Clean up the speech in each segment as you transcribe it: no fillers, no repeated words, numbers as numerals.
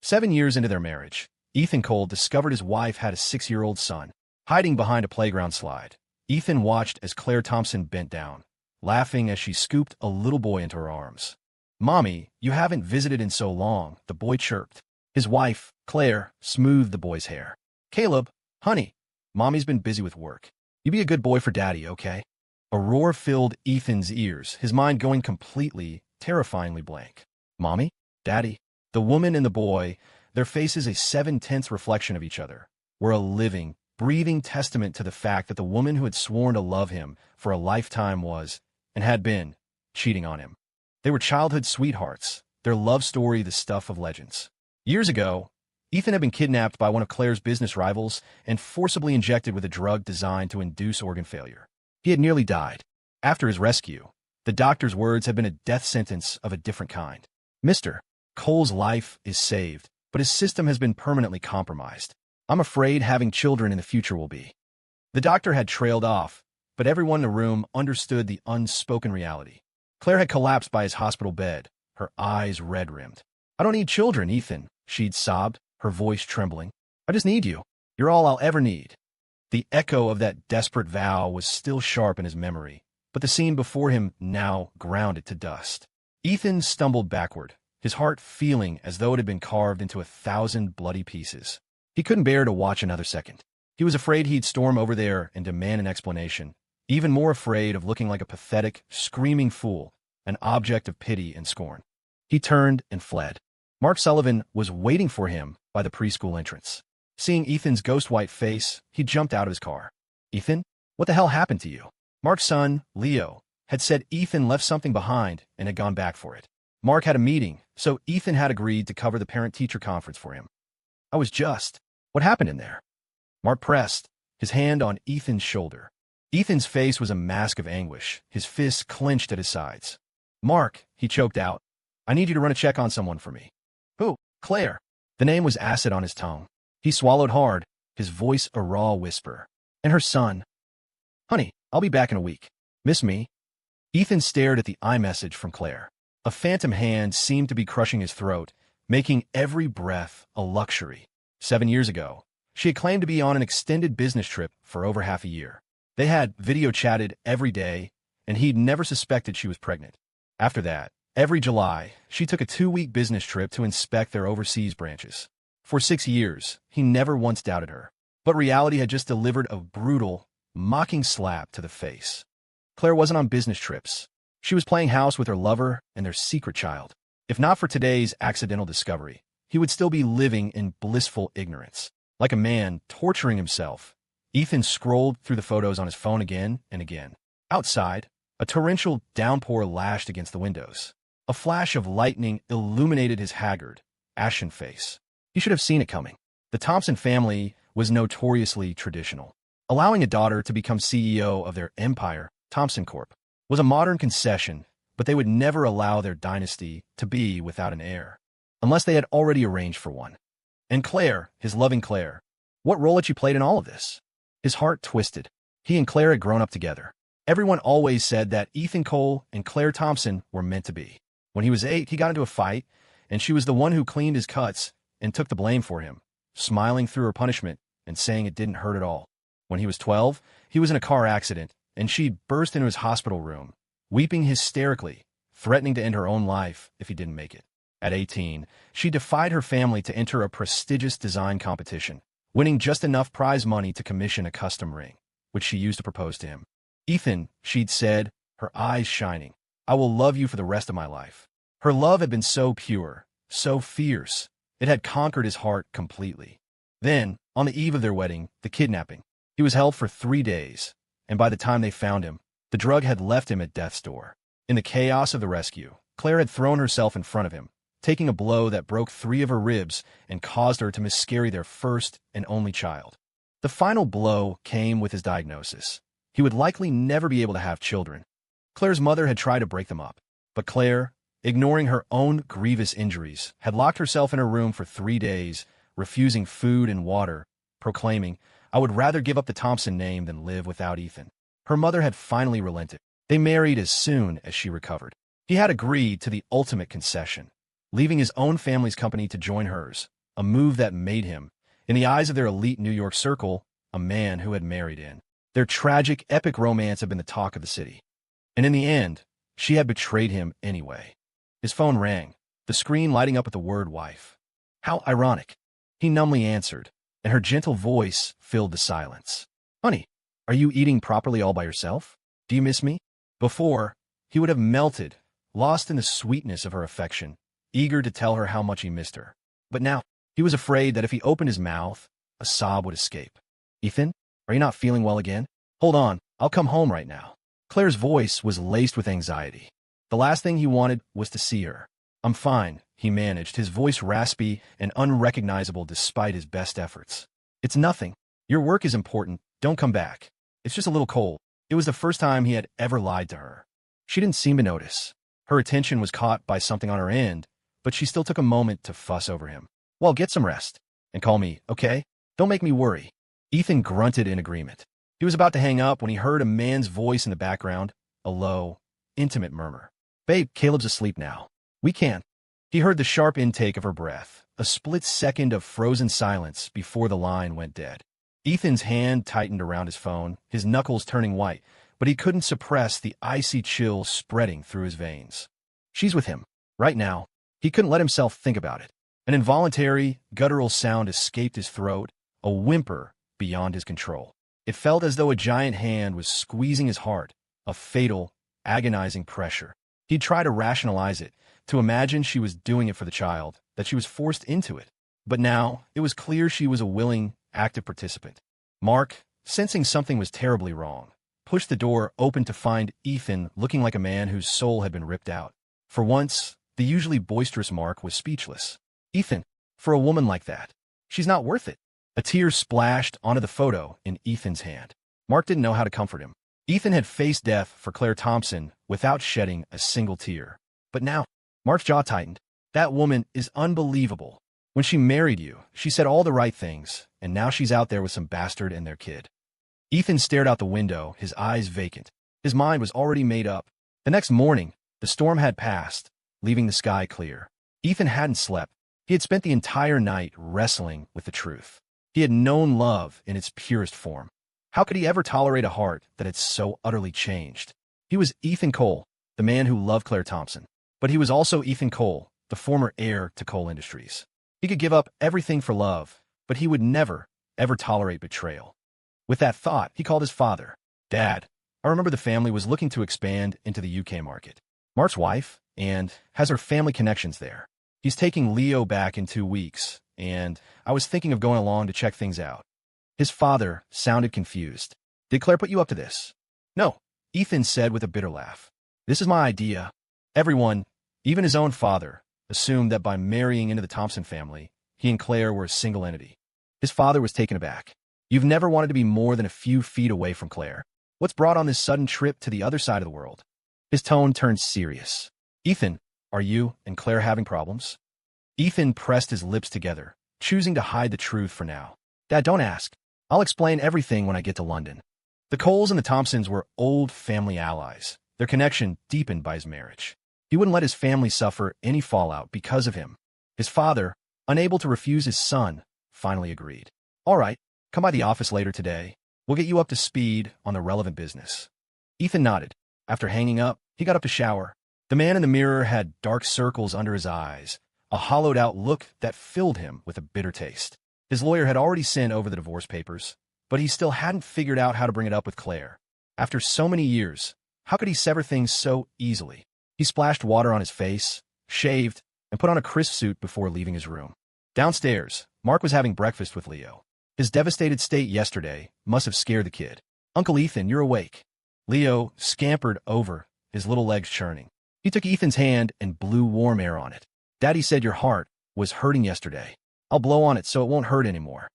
7 years into their marriage, Ethan Cole discovered his wife had a 6-year-old son, hiding behind a playground slide. Ethan watched as Claire Thompson bent down, laughing as she scooped a little boy into her arms. "Mommy, you haven't visited in so long," the boy chirped. His wife, Claire, smoothed the boy's hair. "Caleb, honey, Mommy's been busy with work. You be a good boy for Daddy, okay?" A roar filled Ethan's ears, his mind going completely, terrifyingly blank. Mommy? Daddy? The woman and the boy, their faces a 7/10 reflection of each other, were a living, breathing testament to the fact that the woman who had sworn to love him for a lifetime was, and had been, cheating on him. They were childhood sweethearts, their love story the stuff of legends. Years ago, Ethan had been kidnapped by one of Claire's business rivals and forcibly injected with a drug designed to induce organ failure. He had nearly died. After his rescue, the doctor's words had been a death sentence of a different kind. "Mr. Cole's life is saved, but his system has been permanently compromised. I'm afraid having children in the future will be." The doctor had trailed off, but everyone in the room understood the unspoken reality. Claire had collapsed by his hospital bed, her eyes red-rimmed. "I don't need children, Ethan," she'd sobbed, her voice trembling. "I just need you. You're all I'll ever need." The echo of that desperate vow was still sharp in his memory, but the scene before him now ground it to dust. Ethan stumbled backward, his heart feeling as though it had been carved into 1,000 bloody pieces. He couldn't bear to watch another second. He was afraid he'd storm over there and demand an explanation, even more afraid of looking like a pathetic, screaming fool, an object of pity and scorn. He turned and fled. Mark Sullivan was waiting for him by the preschool entrance. Seeing Ethan's ghost-white face, he jumped out of his car. "Ethan, what the hell happened to you?" Mark's son, Leo, had said Ethan left something behind and had gone back for it. Mark had a meeting, so Ethan had agreed to cover the parent-teacher conference for him. "I was just... What happened in there?" Mark pressed, his hand on Ethan's shoulder. Ethan's face was a mask of anguish, his fists clenched at his sides. "Mark," he choked out, "I need you to run a check on someone for me." "Who?" "Claire." The name was acid on his tongue. He swallowed hard, his voice a raw whisper. "And her son." "Honey, I'll be back in a week. Miss me?" Ethan stared at the iMessage from Claire. A phantom hand seemed to be crushing his throat, making every breath a luxury. 7 years ago, she had claimed to be on an extended business trip for over half a year. They had video chatted every day, and he'd never suspected she was pregnant. After that, every July, she took a 2-week business trip to inspect their overseas branches. For 6 years, he never once doubted her. But reality had just delivered a brutal, mocking slap to the face. Claire wasn't on business trips. She was playing house with her lover and their secret child. If not for today's accidental discovery, he would still be living in blissful ignorance. Like a man torturing himself, Ethan scrolled through the photos on his phone again and again. Outside, a torrential downpour lashed against the windows. A flash of lightning illuminated his haggard, ashen face. He should have seen it coming. The Thompson family was notoriously traditional. Allowing a daughter to become CEO of their empire, Thompson Corp., was a modern concession, but they would never allow their dynasty to be without an heir, unless they had already arranged for one. And Claire, his loving Claire, what role had she played in all of this? His heart twisted. He and Claire had grown up together. Everyone always said that Ethan Cole and Claire Thompson were meant to be. When he was 8, he got into a fight, and she was the one who cleaned his cuts and took the blame for him, smiling through her punishment and saying it didn't hurt at all. When he was 12, he was in a car accident, and she burst into his hospital room, weeping hysterically, threatening to end her own life if he didn't make it. At 18, she defied her family to enter a prestigious design competition, winning just enough prize money to commission a custom ring, which she used to propose to him. "Ethan," she'd said, her eyes shining, "I will love you for the rest of my life." Her love had been so pure, so fierce, it had conquered his heart completely. Then, on the eve of their wedding, the kidnapping. He was held for 3 days, and by the time they found him, the drug had left him at death's door. In the chaos of the rescue, Claire had thrown herself in front of him, taking a blow that broke 3 of her ribs and caused her to miscarry their first and only child. The final blow came with his diagnosis. He would likely never be able to have children. Claire's mother had tried to break them up, but Claire, ignoring her own grievous injuries, had locked herself in her room for 3 days, refusing food and water, proclaiming, "I would rather give up the Thompson name than live without Ethan." Her mother had finally relented. They married as soon as she recovered. He had agreed to the ultimate concession, leaving his own family's company to join hers, a move that made him, in the eyes of their elite New York circle, a man who had married in. Their tragic, epic romance had been the talk of the city. And in the end, she had betrayed him anyway. His phone rang, the screen lighting up with the word wife. How ironic. He numbly answered, and her gentle voice filled the silence. Honey, are you eating properly all by yourself? Do you miss me? Before, he would have melted, lost in the sweetness of her affection, eager to tell her how much he missed her. But now, he was afraid that if he opened his mouth, a sob would escape. Ethan, are you not feeling well again? Hold on, I'll come home right now. Claire's voice was laced with anxiety. The last thing he wanted was to see her. I'm fine, he managed, his voice raspy and unrecognizable despite his best efforts. It's nothing. Your work is important. Don't come back. It's just a little cold. It was the first time he had ever lied to her. She didn't seem to notice. Her attention was caught by something on her end, but she still took a moment to fuss over him. Well, get some rest. And call me, okay? Don't make me worry. Ethan grunted in agreement. He was about to hang up when he heard a man's voice in the background, a low, intimate murmur. Babe, Caleb's asleep now. We can't. He heard the sharp intake of her breath, a split second of frozen silence before the line went dead. Ethan's hand tightened around his phone, his knuckles turning white, but he couldn't suppress the icy chill spreading through his veins. She's with him. Right now. He couldn't let himself think about it. An involuntary, guttural sound escaped his throat, a whimper beyond his control. It felt as though a giant hand was squeezing his heart, a fatal, agonizing pressure. He'd try to rationalize it, to imagine she was doing it for the child, that she was forced into it. But now, it was clear she was a willing, active participant. Mark, sensing something was terribly wrong, pushed the door open to find Ethan looking like a man whose soul had been ripped out. For once, the usually boisterous Mark was speechless. Ethan, for a woman like that, she's not worth it. A tear splashed onto the photo in Ethan's hand. Mark didn't know how to comfort him. Ethan had faced death for Claire Thompson without shedding a single tear. But now, Mark's jaw tightened. That woman is unbelievable. When she married you, she said all the right things, and now she's out there with some bastard and their kid. Ethan stared out the window, his eyes vacant. His mind was already made up. The next morning, the storm had passed, leaving the sky clear. Ethan hadn't slept. He had spent the entire night wrestling with the truth. He had known love in its purest form. How could he ever tolerate a heart that had so utterly changed? He was Ethan Cole, the man who loved Claire Thompson. But he was also Ethan Cole, the former heir to Cole Industries. He could give up everything for love, but he would never, ever tolerate betrayal. With that thought, he called his father. Dad, I remember the family was looking to expand into the UK market. Mark's wife, and has her family connections there. He's taking Leo back in 2 weeks, and I was thinking of going along to check things out. His father sounded confused. Did Claire put you up to this? No, Ethan said with a bitter laugh. This is my idea. Everyone, even his own father, assumed that by marrying into the Thompson family, he and Claire were a single entity. His father was taken aback. You've never wanted to be more than a few feet away from Claire. What's brought on this sudden trip to the other side of the world? His tone turned serious. Ethan, are you and Claire having problems? Ethan pressed his lips together, choosing to hide the truth for now. Dad, don't ask. I'll explain everything when I get to London. The Coles and the Thompsons were old family allies, their connection deepened by his marriage. He wouldn't let his family suffer any fallout because of him. His father, unable to refuse his son, finally agreed. All right, come by the office later today. We'll get you up to speed on the relevant business. Ethan nodded. After hanging up, he got up to shower. The man in the mirror had dark circles under his eyes, a hollowed-out look that filled him with a bitter taste. His lawyer had already sent over the divorce papers, but he still hadn't figured out how to bring it up with Claire. After so many years, how could he sever things so easily? He splashed water on his face, shaved, and put on a crisp suit before leaving his room. Downstairs, Mark was having breakfast with Leo. His devastated state yesterday must have scared the kid. Uncle Ethan, you're awake. Leo scampered over, his little legs churning. He took Ethan's hand and blew warm air on it. Daddy said your heart was hurting yesterday. I'll blow on it so it won't hurt anymore.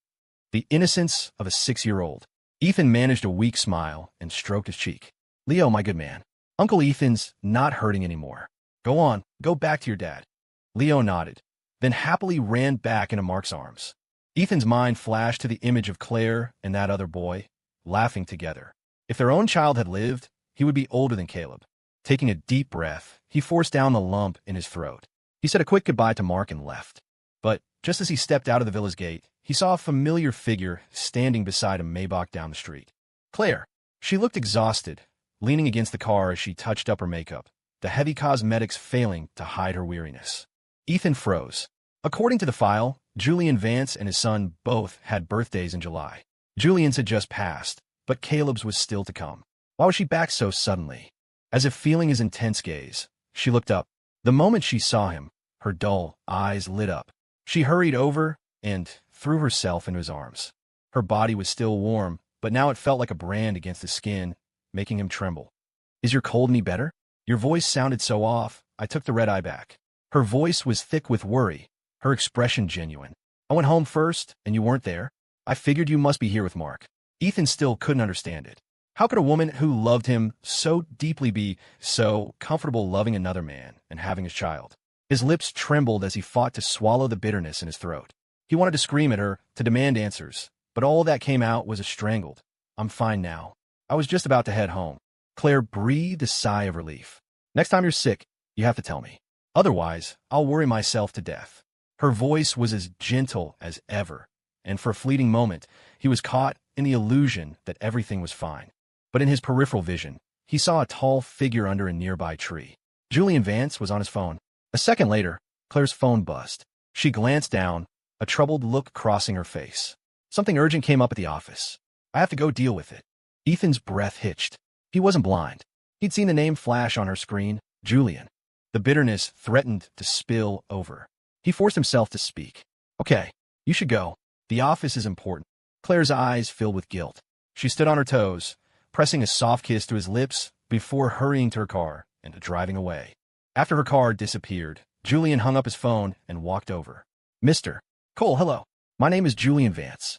The innocence of a 6-year-old. Ethan managed a weak smile and stroked his cheek. Leo, my good man. Uncle Ethan's not hurting anymore. Go on, go back to your dad. Leo nodded, then happily ran back into Mark's arms. Ethan's mind flashed to the image of Claire and that other boy, laughing together. If their own child had lived, he would be older than Caleb. Taking a deep breath, he forced down the lump in his throat. He said a quick goodbye to Mark and left. But Just as he stepped out of the villa's gate, he saw a familiar figure standing beside a Maybach down the street. Claire. She looked exhausted, leaning against the car as she touched up her makeup, the heavy cosmetics failing to hide her weariness. Ethan froze. According to the file, Julian Vance and his son both had birthdays in July. Julian's had just passed, but Caleb's was still to come. Why was she back so suddenly? As if feeling his intense gaze, she looked up. The moment she saw him, her dull eyes lit up. She hurried over and threw herself into his arms. Her body was still warm, but now it felt like a brand against his skin, making him tremble. Is your cold any better? Your voice sounded so off, I took the red eye back. Her voice was thick with worry, her expression genuine. I went home first, and you weren't there. I figured you must be here with Mark. Ethan still couldn't understand it. How could a woman who loved him so deeply be so comfortable loving another man and having his child? His lips trembled as he fought to swallow the bitterness in his throat. He wanted to scream at her, to demand answers, but all that came out was a strangled, "I'm fine now. I was just about to head home." Claire breathed a sigh of relief. "Next time you're sick, you have to tell me. Otherwise, I'll worry myself to death." Her voice was as gentle as ever, and for a fleeting moment, he was caught in the illusion that everything was fine. But in his peripheral vision, he saw a tall figure under a nearby tree. Julian Vance was on his phone. A second later, Claire's phone buzzed. She glanced down, a troubled look crossing her face. Something urgent came up at the office. I have to go deal with it. Ethan's breath hitched. He wasn't blind. He'd seen the name flash on her screen, Julian. The bitterness threatened to spill over. He forced himself to speak. Okay, you should go. The office is important. Claire's eyes filled with guilt. She stood on her toes, pressing a soft kiss to his lips before hurrying to her car and driving away. After her car disappeared, Julian hung up his phone and walked over. Mr. Cole, hello. My name is Julian Vance.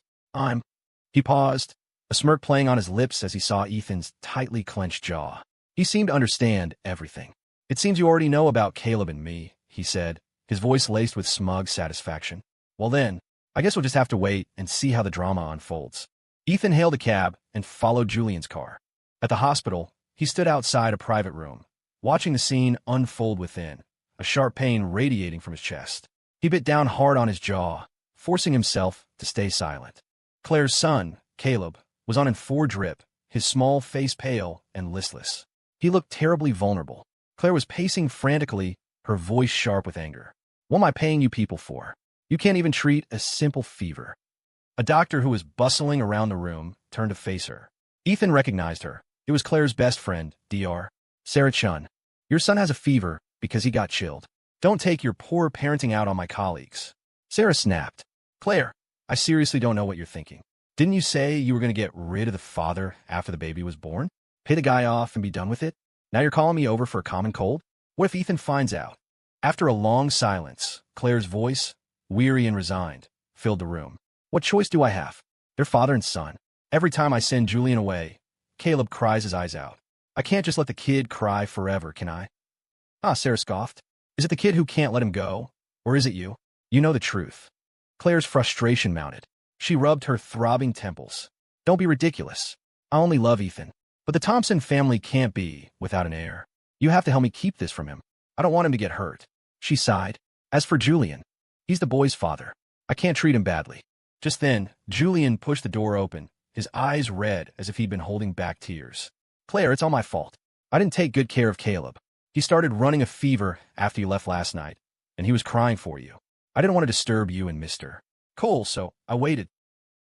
He paused, a smirk playing on his lips as he saw Ethan's tightly clenched jaw. He seemed to understand everything. It seems you already know about Caleb and me, he said, his voice laced with smug satisfaction. Well then, I guess we'll just have to wait and see how the drama unfolds. Ethan hailed a cab and followed Julian's car. At the hospital, he stood outside a private room, watching the scene unfold within, a sharp pain radiating from his chest. He bit down hard on his jaw, forcing himself to stay silent. Claire's son, Caleb, was on N4 drip, his small face pale and listless. He looked terribly vulnerable. Claire was pacing frantically, her voice sharp with anger. What am I paying you people for? You can't even treat a simple fever. A doctor who was bustling around the room turned to face her. Ethan recognized her. It was Claire's best friend, Dr. Sarah Chun. Your son has a fever because he got chilled. Don't take your poor parenting out on my colleagues. Sarah snapped. Claire, I seriously don't know what you're thinking. Didn't you say you were going to get rid of the father after the baby was born? Pay the guy off and be done with it? Now you're calling me over for a common cold? What if Ethan finds out? After a long silence, Claire's voice, weary and resigned, filled the room. What choice do I have? They're father and son. Every time I send Julian away, Caleb cries his eyes out. I can't just let the kid cry forever, can I? Sarah scoffed. Is it the kid who can't let him go? Or is it you? You know the truth. Claire's frustration mounted. She rubbed her throbbing temples. Don't be ridiculous. I only love Ethan. But the Thompson family can't be without an heir. You have to help me keep this from him. I don't want him to get hurt. She sighed. As for Julian, he's the boy's father. I can't treat him badly. Just then, Julian pushed the door open, his eyes red as if he'd been holding back tears. Claire, it's all my fault. I didn't take good care of Caleb. He started running a fever after you left last night, and he was crying for you. I didn't want to disturb you and Mr. Cole, so I waited.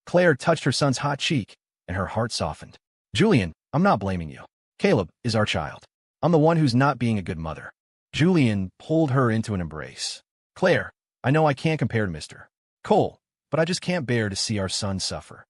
Claire touched her son's hot cheek, and her heart softened. Julian, I'm not blaming you. Caleb is our child. I'm the one who's not being a good mother. Julian pulled her into an embrace. Claire, I know I can't compare to Mr. Cole, but I just can't bear to see our son suffer.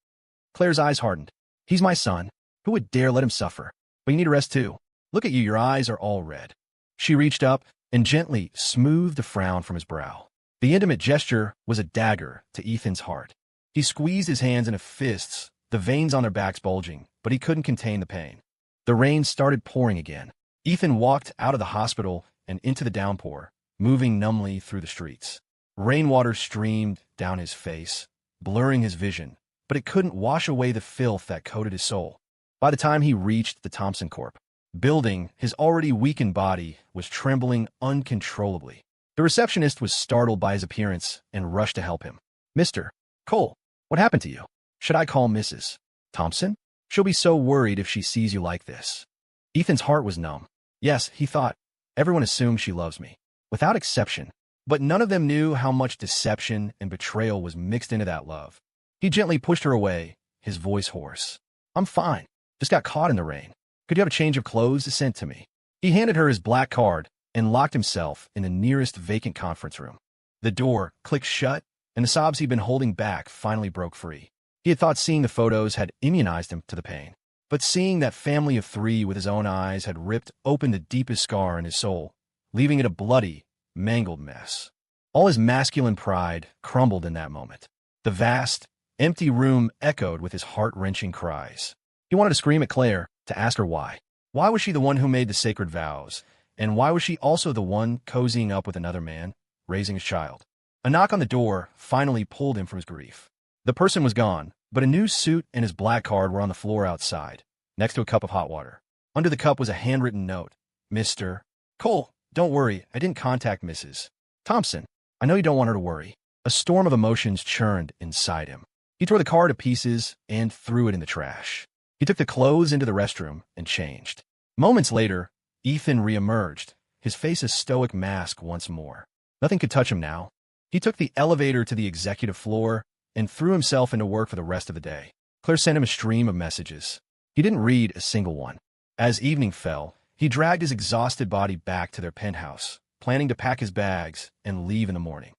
Claire's eyes hardened. He's my son. Who would dare let him suffer? But you need a rest too. Look at you, your eyes are all red. She reached up and gently smoothed the frown from his brow. The intimate gesture was a dagger to Ethan's heart. He squeezed his hands into fists, the veins on their backs bulging, but he couldn't contain the pain. The rain started pouring again. Ethan walked out of the hospital and into the downpour, moving numbly through the streets. Rainwater streamed down his face, blurring his vision, but it couldn't wash away the filth that coated his soul. By the time he reached the Thompson Corp. Building, his already weakened body was trembling uncontrollably. The receptionist was startled by his appearance and rushed to help him. Mr. Cole, what happened to you? Should I call Mrs. Thompson? She'll be so worried if she sees you like this. Ethan's heart was numb. Yes, he thought, everyone assumes she loves me, without exception. But none of them knew how much deception and betrayal was mixed into that love. He gently pushed her away, his voice hoarse. I'm fine. Just got caught in the rain. Could you have a change of clothes sent to me? He handed her his black card and locked himself in the nearest vacant conference room. The door clicked shut, and the sobs he'd been holding back finally broke free. He had thought seeing the photos had immunized him to the pain. But seeing that family of three with his own eyes had ripped open the deepest scar in his soul, leaving it a bloody, mangled mess. All his masculine pride crumbled in that moment. The vast, empty room echoed with his heart-wrenching cries. He wanted to scream at Claire, to ask her why. Why was she the one who made the sacred vows? And why was she also the one cozying up with another man, raising his child? A knock on the door finally pulled him from his grief. The person was gone, but a new suit and his black card were on the floor outside, next to a cup of hot water. Under the cup was a handwritten note. Mr. Cole, don't worry, I didn't contact Mrs. Thompson. I know you don't want her to worry. A storm of emotions churned inside him. He tore the card to pieces and threw it in the trash. He took the clothes into the restroom and changed. Moments later, Ethan reemerged, his face a stoic mask once more. Nothing could touch him now. He took the elevator to the executive floor and threw himself into work for the rest of the day. Claire sent him a stream of messages. He didn't read a single one. As evening fell, he dragged his exhausted body back to their penthouse, planning to pack his bags and leave in the morning.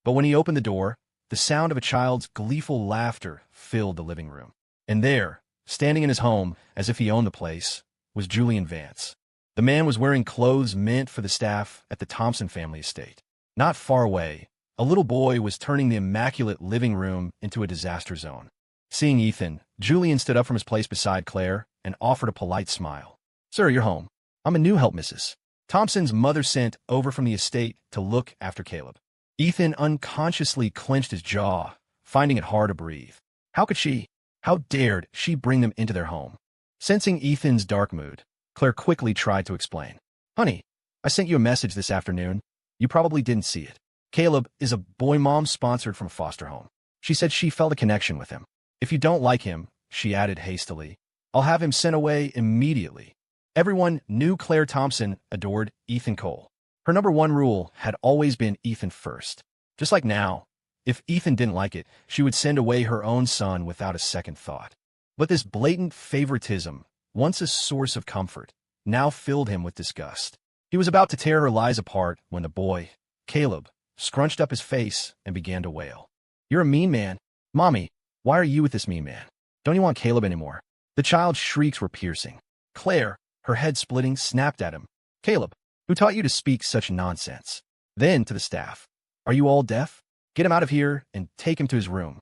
But when he opened the door, the sound of a child's gleeful laughter filled the living room. And there, standing in his home, as if he owned the place, was Julian Vance. The man was wearing clothes meant for the staff at the Thompson family estate. Not far away, a little boy was turning the immaculate living room into a disaster zone. Seeing Ethan, Julian stood up from his place beside Claire and offered a polite smile. Sir, you're home. I'm a new help, Mrs. Thompson's mother sent over from the estate to look after Caleb. Ethan unconsciously clenched his jaw, finding it hard to breathe. How dared she bring them into their home? Sensing Ethan's dark mood, Claire quickly tried to explain. Honey, I sent you a message this afternoon. You probably didn't see it. Caleb is a boy mom sponsored from a foster home. She said she felt a connection with him. If you don't like him, she added hastily, I'll have him sent away immediately. Everyone knew Claire Thompson adored Ethan Cole. Her number one rule had always been Ethan first. Just like now, if Ethan didn't like it, she would send away her own son without a second thought. But this blatant favoritism, once a source of comfort, now filled him with disgust. He was about to tear her lies apart when the boy, Caleb, scrunched up his face and began to wail. You're a mean man. Mommy, why are you with this mean man? Don't you want Caleb anymore? The child's shrieks were piercing. Claire, her head splitting, snapped at him. Caleb, who taught you to speak such nonsense? Then to the staff. Are you all deaf? Get him out of here and take him to his room.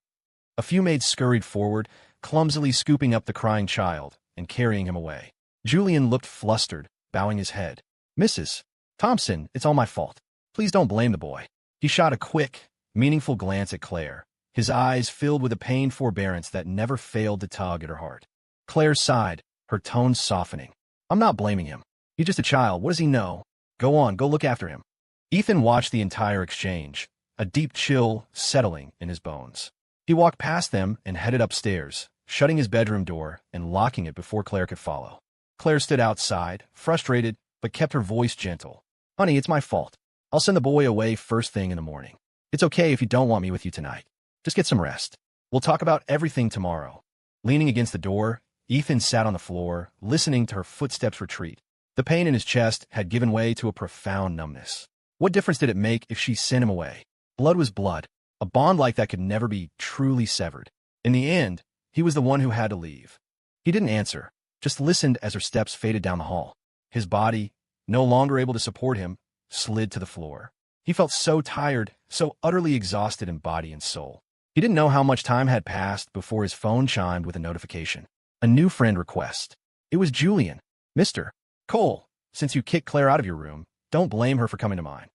A few maids scurried forward, clumsily scooping up the crying child and carrying him away. Julian looked flustered, bowing his head. Mrs. Thompson, it's all my fault. Please don't blame the boy. He shot a quick, meaningful glance at Claire, his eyes filled with a pained forbearance that never failed to tug at her heart. Claire sighed, her tone softening. I'm not blaming him. He's just a child. What does he know? Go on, go look after him. Ethan watched the entire exchange, a deep chill settling in his bones. He walked past them and headed upstairs, shutting his bedroom door and locking it before Claire could follow. Claire stood outside, frustrated, but kept her voice gentle. Honey, it's my fault. I'll send the boy away first thing in the morning. It's okay if you don't want me with you tonight. Just get some rest. We'll talk about everything tomorrow. Leaning against the door, Ethan sat on the floor, listening to her footsteps retreat. The pain in his chest had given way to a profound numbness. What difference did it make if she sent him away? Blood was blood. A bond like that could never be truly severed. In the end, he was the one who had to leave. He didn't answer, just listened as her steps faded down the hall. His body, no longer able to support him, slid to the floor. He felt so tired, so utterly exhausted in body and soul. He didn't know how much time had passed before his phone chimed with a notification. A new friend request. It was Julian. Mr. Cole, since you kicked Claire out of your room, don't blame her for coming to mine.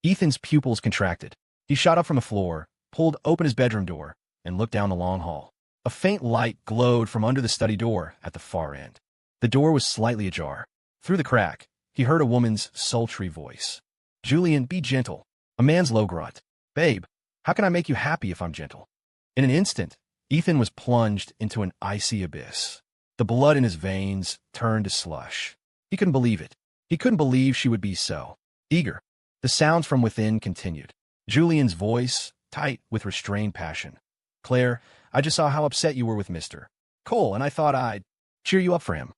Ethan's pupils contracted. He shot up from the floor, pulled open his bedroom door, and looked down the long hall. A faint light glowed from under the study door at the far end. The door was slightly ajar. Through the crack, he heard a woman's sultry voice. Julian, be gentle. A man's low grunt. Babe, how can I make you happy if I'm gentle? In an instant, Ethan was plunged into an icy abyss. The blood in his veins turned to slush. He couldn't believe it. He couldn't believe she would be so eager. The sounds from within continued. Julian's voice, tight with restrained passion. Claire, I just saw how upset you were with Mr. Cole, and I thought I'd cheer you up for him.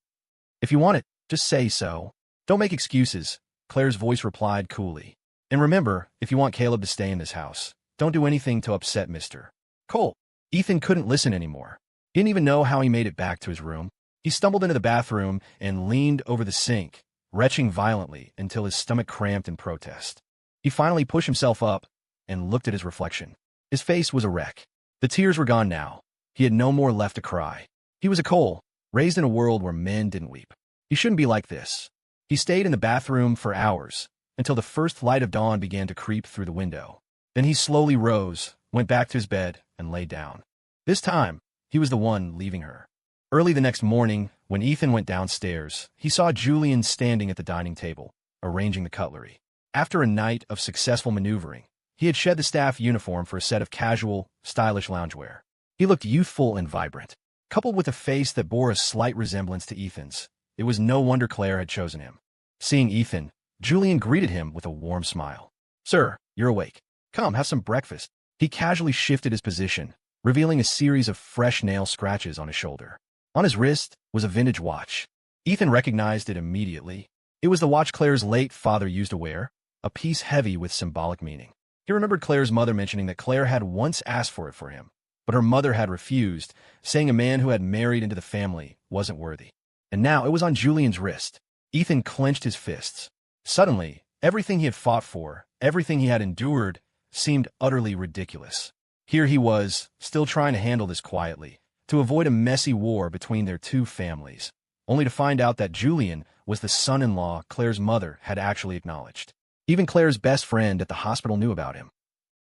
If you want it, just say so. Don't make excuses, Claire's voice replied coolly. And remember, if you want Caleb to stay in this house, don't do anything to upset Mr. Cole. Ethan couldn't listen anymore. He didn't even know how he made it back to his room. He stumbled into the bathroom and leaned over the sink, retching violently until his stomach cramped in protest. He finally pushed himself up and looked at his reflection. His face was a wreck. The tears were gone now. He had no more left to cry. He was a Cole, raised in a world where men didn't weep. He shouldn't be like this. He stayed in the bathroom for hours, until the first light of dawn began to creep through the window. Then he slowly rose, went back to his bed, and lay down. This time, he was the one leaving her. Early the next morning, when Ethan went downstairs, he saw Julian standing at the dining table, arranging the cutlery. After a night of successful maneuvering, he had shed the staff uniform for a set of casual, stylish loungewear. He looked youthful and vibrant. Coupled with a face that bore a slight resemblance to Ethan's, it was no wonder Claire had chosen him. Seeing Ethan, Julian greeted him with a warm smile. Sir, you're awake. Come, have some breakfast. He casually shifted his position, revealing a series of fresh nail scratches on his shoulder. On his wrist was a vintage watch. Ethan recognized it immediately. It was the watch Claire's late father used to wear, a piece heavy with symbolic meaning. He remembered Claire's mother mentioning that Claire had once asked for it for him, but her mother had refused, saying a man who had married into the family wasn't worthy. And now it was on Julian's wrist. Ethan clenched his fists. Suddenly, everything he had fought for, everything he had endured, seemed utterly ridiculous. Here he was, still trying to handle this quietly, to avoid a messy war between their two families, only to find out that Julian was the son-in-law Claire's mother had actually acknowledged. Even Claire's best friend at the hospital knew about him.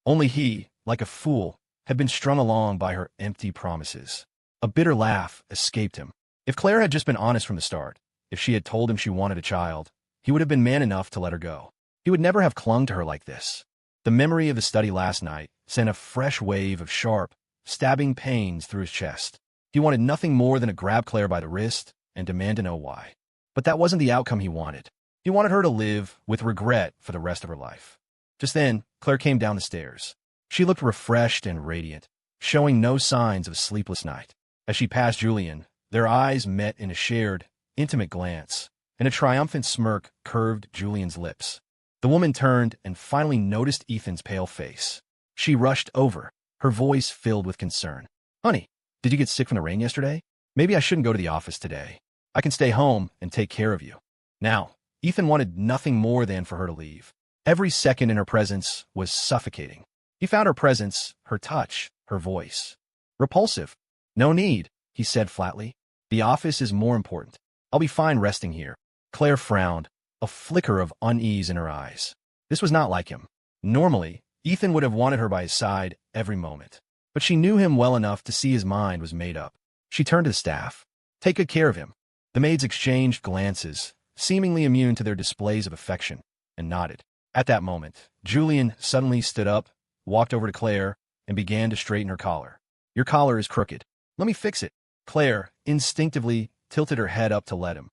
Only he, like a fool, had been strung along by her empty promises. A bitter laugh escaped him. If Claire had just been honest from the start, if she had told him she wanted a child, he would have been man enough to let her go. He would never have clung to her like this. The memory of the study last night sent a fresh wave of sharp, stabbing pains through his chest. He wanted nothing more than to grab Claire by the wrist and demand to know why. But that wasn't the outcome he wanted. He wanted her to live with regret for the rest of her life. Just then, Claire came down the stairs. She looked refreshed and radiant, showing no signs of a sleepless night. As she passed Julian, their eyes met in a shared, intimate glance, and a triumphant smirk curved Julian's lips. The woman turned and finally noticed Ethan's pale face. She rushed over, her voice filled with concern. Honey, did you get sick from the rain yesterday? Maybe I shouldn't go to the office today. I can stay home and take care of you. Now, Ethan wanted nothing more than for her to leave. Every second in her presence was suffocating. He found her presence, her touch, her voice repulsive. No need, he said flatly. The office is more important. I'll be fine resting here. Claire frowned, a flicker of unease in her eyes. This was not like him. Normally, Ethan would have wanted her by his side every moment. But she knew him well enough to see his mind was made up. She turned to the staff. Take good care of him. The maids exchanged glances, seemingly immune to their displays of affection, and nodded. At that moment, Julian suddenly stood up, walked over to Claire, and began to straighten her collar. Your collar is crooked. Let me fix it. Claire instinctively tilted her head up to let him.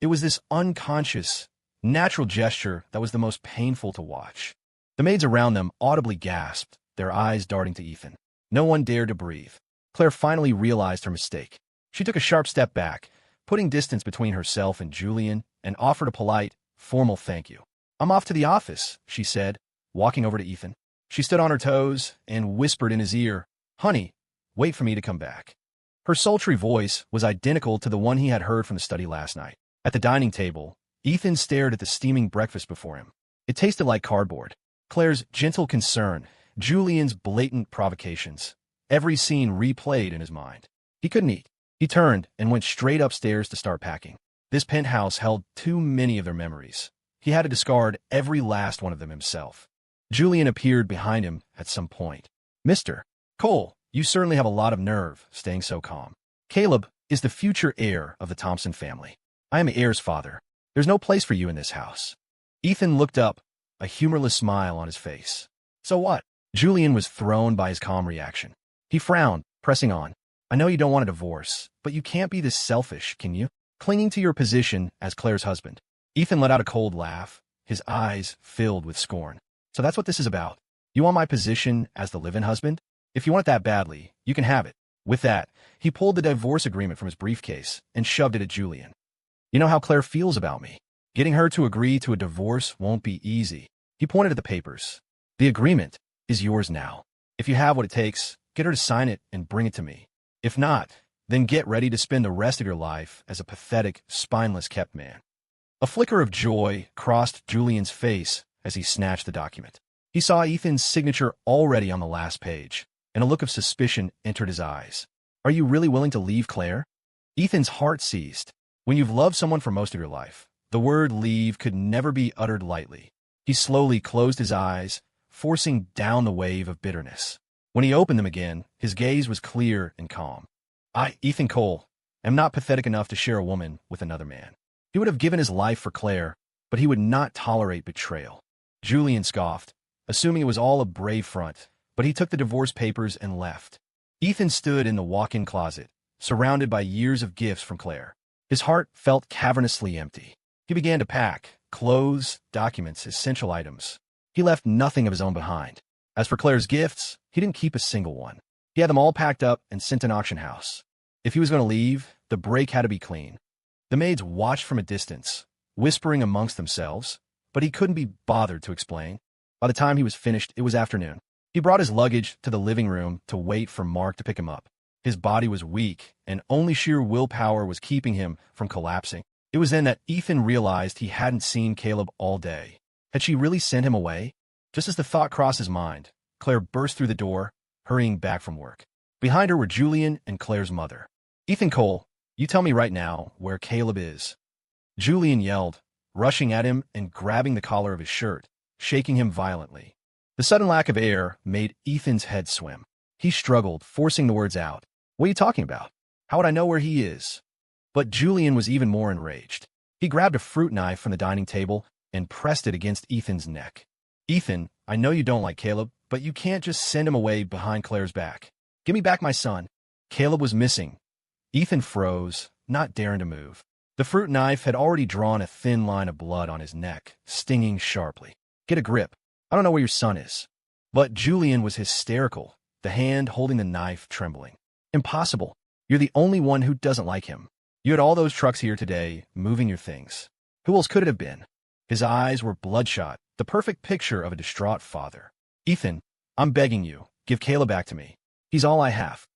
It was this unconscious, natural gesture that was the most painful to watch. The maids around them audibly gasped, their eyes darting to Ethan. No one dared to breathe. Claire finally realized her mistake. She took a sharp step back, putting distance between herself and Julian, and offered a polite, formal thank you. I'm off to the office, she said, walking over to Ethan. She stood on her toes and whispered in his ear, Honey, wait for me to come back. Her sultry voice was identical to the one he had heard from the study last night. At the dining table, Ethan stared at the steaming breakfast before him. It tasted like cardboard. Claire's gentle concern, Julian's blatant provocations, every scene replayed in his mind. He couldn't eat. He turned and went straight upstairs to start packing. This penthouse held too many of their memories. He had to discard every last one of them himself. Julian appeared behind him at some point. Mr. Cole, you certainly have a lot of nerve, staying so calm. Caleb is the future heir of the Thompson family. I am the heir's father. There's no place for you in this house. Ethan looked up, a humorless smile on his face. So what? Julian was thrown by his calm reaction. He frowned, pressing on. I know you don't want a divorce, but you can't be this selfish, can you? Clinging to your position as Claire's husband. Ethan let out a cold laugh, his eyes filled with scorn. So that's what this is about. You want my position as the live-in husband? If you want it that badly, you can have it. With that, he pulled the divorce agreement from his briefcase and shoved it at Julian. You know how Claire feels about me. Getting her to agree to a divorce won't be easy. He pointed at the papers. The agreement is yours now. If you have what it takes, get her to sign it and bring it to me. If not, then get ready to spend the rest of your life as a pathetic, spineless kept man. A flicker of joy crossed Julian's face as he snatched the document. He saw Ethan's signature already on the last page, and a look of suspicion entered his eyes. Are you really willing to leave Claire? Ethan's heart seized. When you've loved someone for most of your life, the word leave could never be uttered lightly. He slowly closed his eyes, forcing down the wave of bitterness. When he opened them again, his gaze was clear and calm. I, Ethan Cole, am not pathetic enough to share a woman with another man. He would have given his life for Claire, but he would not tolerate betrayal. Julian scoffed, assuming it was all a brave front, but he took the divorce papers and left. Ethan stood in the walk-in closet, surrounded by years of gifts from Claire. His heart felt cavernously empty. He began to pack clothes, documents, essential items. He left nothing of his own behind. As for Claire's gifts, he didn't keep a single one. He had them all packed up and sent to an auction house. If he was going to leave, the break had to be clean. The maids watched from a distance, whispering amongst themselves, but he couldn't be bothered to explain. By the time he was finished, it was afternoon. He brought his luggage to the living room to wait for Mark to pick him up. His body was weak, and only sheer willpower was keeping him from collapsing. It was then that Ethan realized he hadn't seen Caleb all day. Had she really sent him away? Just as the thought crossed his mind, Claire burst through the door, hurrying back from work. Behind her were Julian and Claire's mother. Ethan Cole, you tell me right now where Caleb is. Julian yelled, rushing at him and grabbing the collar of his shirt, shaking him violently. The sudden lack of air made Ethan's head swim. He struggled, forcing the words out. What are you talking about? How would I know where he is? But Julian was even more enraged. He grabbed a fruit knife from the dining table and pressed it against Ethan's neck. Ethan, I know you don't like Caleb, but you can't just send him away behind Claire's back. Give me back my son. Caleb was missing. Ethan froze, not daring to move. The fruit knife had already drawn a thin line of blood on his neck, stinging sharply. Get a grip. I don't know where your son is. But Julian was hysterical, the hand holding the knife trembling. Impossible. You're the only one who doesn't like him. You had all those trucks here today, moving your things. Who else could it have been? His eyes were bloodshot, the perfect picture of a distraught father. Ethan, I'm begging you, give Caleb back to me. He's all I have.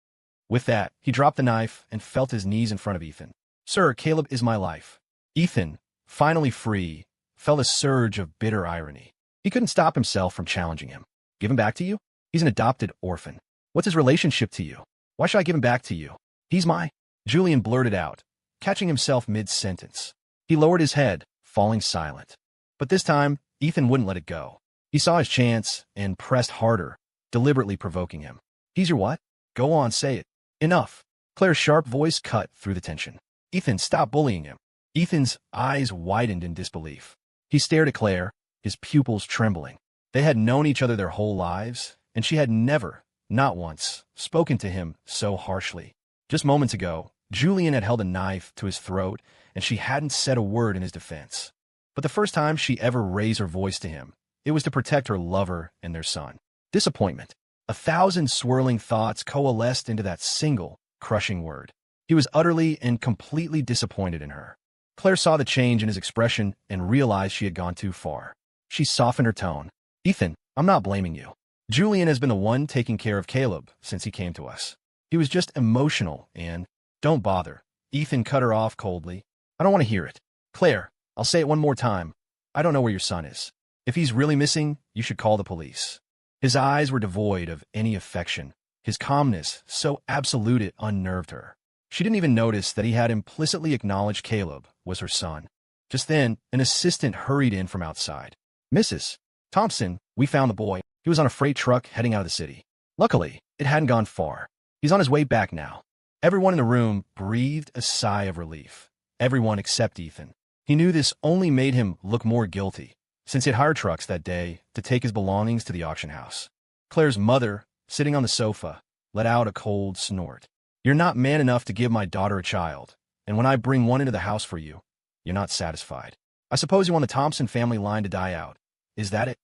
With that, he dropped the knife and felt his knees in front of Ethan. Sir, Caleb is my life. Ethan, finally free, felt a surge of bitter irony. He couldn't stop himself from challenging him. Give him back to you? He's an adopted orphan. What's his relationship to you? Why should I give him back to you? He's my... Julian blurted out, catching himself mid-sentence. He lowered his head, falling silent. But this time, Ethan wouldn't let it go. He saw his chance and pressed harder, deliberately provoking him. He's your what? Go on, say it. Enough. Claire's sharp voice cut through the tension. Ethan, stop bullying him. Ethan's eyes widened in disbelief. He stared at Claire, his pupils trembling. They had known each other their whole lives, and she had never, not once, spoken to him so harshly. Just moments ago, Julian had held a knife to his throat, and she hadn't said a word in his defense. But the first time she ever raised her voice to him, it was to protect her lover and their son. Disappointment. 1,000 swirling thoughts coalesced into that single, crushing word. He was utterly and completely disappointed in her. Claire saw the change in his expression and realized she had gone too far. She softened her tone. Ethan, I'm not blaming you. Julian has been the one taking care of Caleb since he came to us. He was just emotional and... Don't bother. Ethan cut her off coldly. I don't want to hear it. Claire, I'll say it one more time. I don't know where your son is. If he's really missing, you should call the police. His eyes were devoid of any affection. His calmness, so absolute it unnerved her. She didn't even notice that he had implicitly acknowledged Caleb was her son. Just then, an assistant hurried in from outside. Mrs. Thompson, we found the boy. He was on a freight truck heading out of the city. Luckily, it hadn't gone far. He's on his way back now. Everyone in the room breathed a sigh of relief. Everyone except Ethan. He knew this only made him look more guilty, since he'd hired trucks that day to take his belongings to the auction house. Claire's mother, sitting on the sofa, let out a cold snort. "You're not man enough to give my daughter a child, and when I bring one into the house for you, you're not satisfied. I suppose you want the Thompson family line to die out. Is that it?"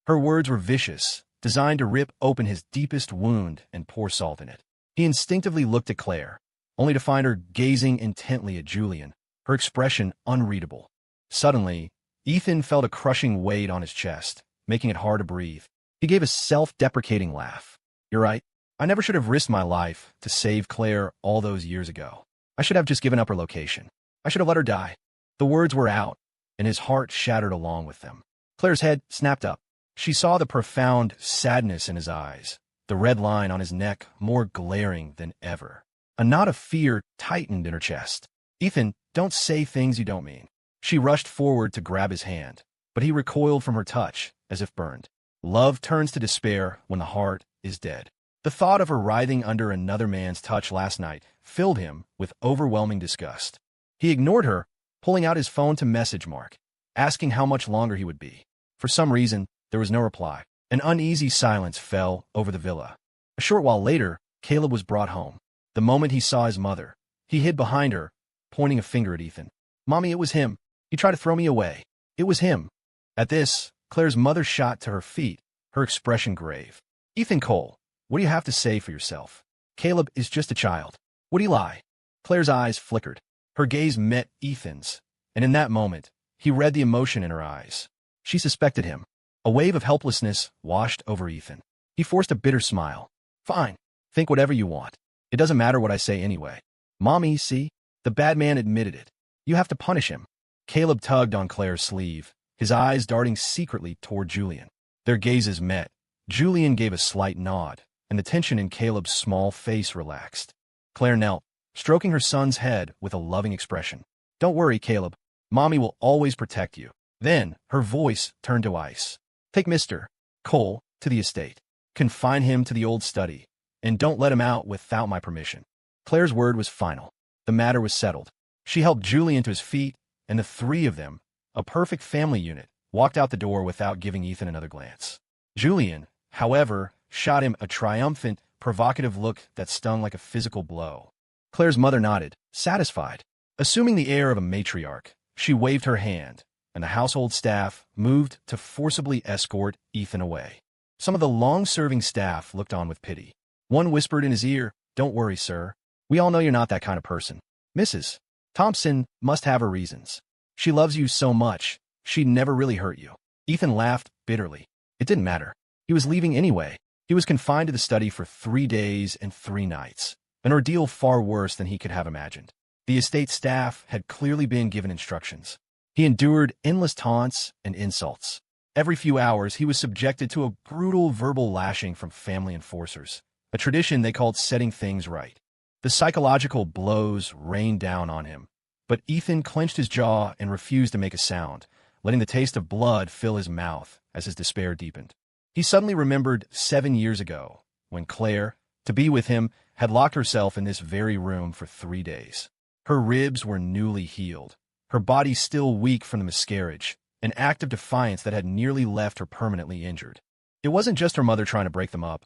Her words were vicious, designed to rip open his deepest wound and pour salt in it. He instinctively looked at Claire, only to find her gazing intently at Julian, her expression unreadable. Suddenly, Ethan felt a crushing weight on his chest, making it hard to breathe. He gave a self-deprecating laugh. "You're right. I never should have risked my life to save Claire all those years ago. I should have just given up her location. I should have let her die." The words were out, and his heart shattered along with them. Claire's head snapped up. She saw the profound sadness in his eyes, the red line on his neck more glaring than ever. A knot of fear tightened in her chest. "Ethan, don't say things you don't mean." She rushed forward to grab his hand, but he recoiled from her touch, as if burned. Love turns to despair when the heart is dead. The thought of her writhing under another man's touch last night filled him with overwhelming disgust. He ignored her, pulling out his phone to message Mark, asking how much longer he would be. For some reason, there was no reply. An uneasy silence fell over the villa. A short while later, Caleb was brought home. The moment he saw his mother, he hid behind her, pointing a finger at Ethan. "Mommy, it was him. He tried to throw me away. It was him." At this, Claire's mother shot to her feet, her expression grave. "Ethan Cole, what do you have to say for yourself? Caleb is just a child. Would he lie?" Claire's eyes flickered. Her gaze met Ethan's, and in that moment, he read the emotion in her eyes. She suspected him. A wave of helplessness washed over Ethan. He forced a bitter smile. "Fine. Think whatever you want. It doesn't matter what I say anyway." "Mommy, see? The bad man admitted it. You have to punish him." Caleb tugged on Claire's sleeve, his eyes darting secretly toward Julian. Their gazes met. Julian gave a slight nod, and the tension in Caleb's small face relaxed. Claire knelt, stroking her son's head with a loving expression. "Don't worry, Caleb. Mommy will always protect you." Then, her voice turned to ice. "Take Mr. Cole to the estate. Confine him to the old study, and don't let him out without my permission." Claire's word was final. The matter was settled. She helped Julian to his feet, and the three of them, a perfect family unit, walked out the door without giving Ethan another glance. Julian, however, shot him a triumphant, provocative look that stung like a physical blow. Claire's mother nodded, satisfied. Assuming the air of a matriarch, she waved her hand, and the household staff moved to forcibly escort Ethan away. Some of the long-serving staff looked on with pity. One whispered in his ear, "Don't worry, sir. We all know you're not that kind of person. Mrs. Thompson must have her reasons. She loves you so much, she'd never really hurt you." Ethan laughed bitterly. It didn't matter. He was leaving anyway. He was confined to the study for 3 days and 3 nights, an ordeal far worse than he could have imagined. The estate staff had clearly been given instructions. He endured endless taunts and insults. Every few hours, he was subjected to a brutal verbal lashing from family enforcers, a tradition they called setting things right. The psychological blows rained down on him, but Ethan clenched his jaw and refused to make a sound, letting the taste of blood fill his mouth as his despair deepened. He suddenly remembered 7 years ago, when Claire, to be with him, had locked herself in this very room for 3 days. Her ribs were newly healed, her body still weak from the miscarriage, an act of defiance that had nearly left her permanently injured. It wasn't just her mother trying to break them up.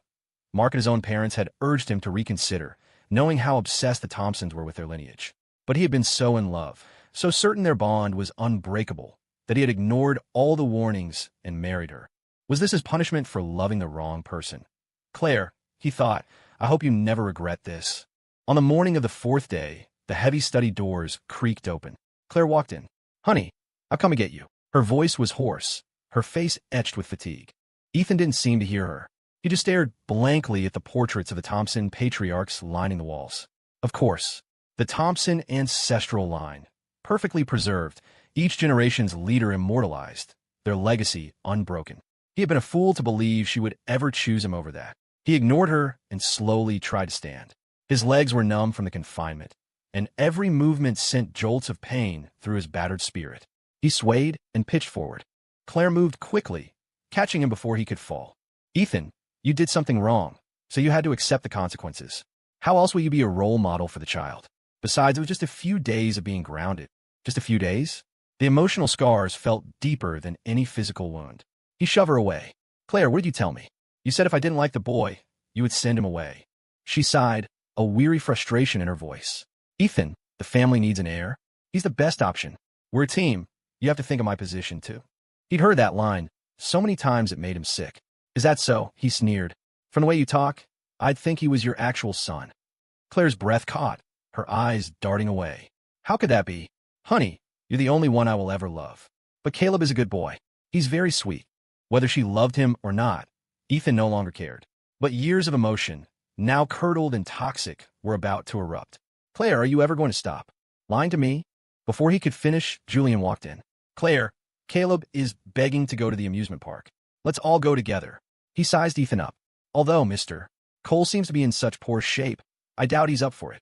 Mark and his own parents had urged him to reconsider, knowing how obsessed the Thompsons were with their lineage. But he had been so in love, so certain their bond was unbreakable, that he had ignored all the warnings and married her. Was this his punishment for loving the wrong person? "Claire," he thought, "I hope you never regret this." On the morning of the 4th day, the heavy study doors creaked open. Claire walked in. "Honey, I've come to get you." Her voice was hoarse, her face etched with fatigue. Ethan didn't seem to hear her. He just stared blankly at the portraits of the Thompson patriarchs lining the walls. Of course, the Thompson ancestral line, perfectly preserved, each generation's leader immortalized, their legacy unbroken. He had been a fool to believe she would ever choose him over that. He ignored her and slowly tried to stand. His legs were numb from the confinement, and every movement sent jolts of pain through his battered spirit. He swayed and pitched forward. Claire moved quickly, catching him before he could fall. "Ethan, you did something wrong, so you had to accept the consequences. How else will you be a role model for the child? Besides, it was just a few days of being grounded." "Just a few days?" The emotional scars felt deeper than any physical wound. He shoved her away. Claire, what did you tell me? You said if I didn't like the boy, you would send him away. She sighed, a weary frustration in her voice. Ethan, the family needs an heir. He's the best option. We're a team. You have to think of my position, too. He'd heard that line so many times it made him sick. Is that so? He sneered. From the way you talk, I'd think he was your actual son. Claire's breath caught, her eyes darting away. How could that be? Honey, you're the only one I will ever love. But Caleb is a good boy. He's very sweet. Whether she loved him or not, Ethan no longer cared. But years of emotion, now curdled and toxic, were about to erupt. Claire, are you ever going to stop lying to me? Before he could finish, Julian walked in. Claire, Caleb is begging to go to the amusement park. Let's all go together. He sized Ethan up. Although, Mr. Cole seems to be in such poor shape, I doubt he's up for it.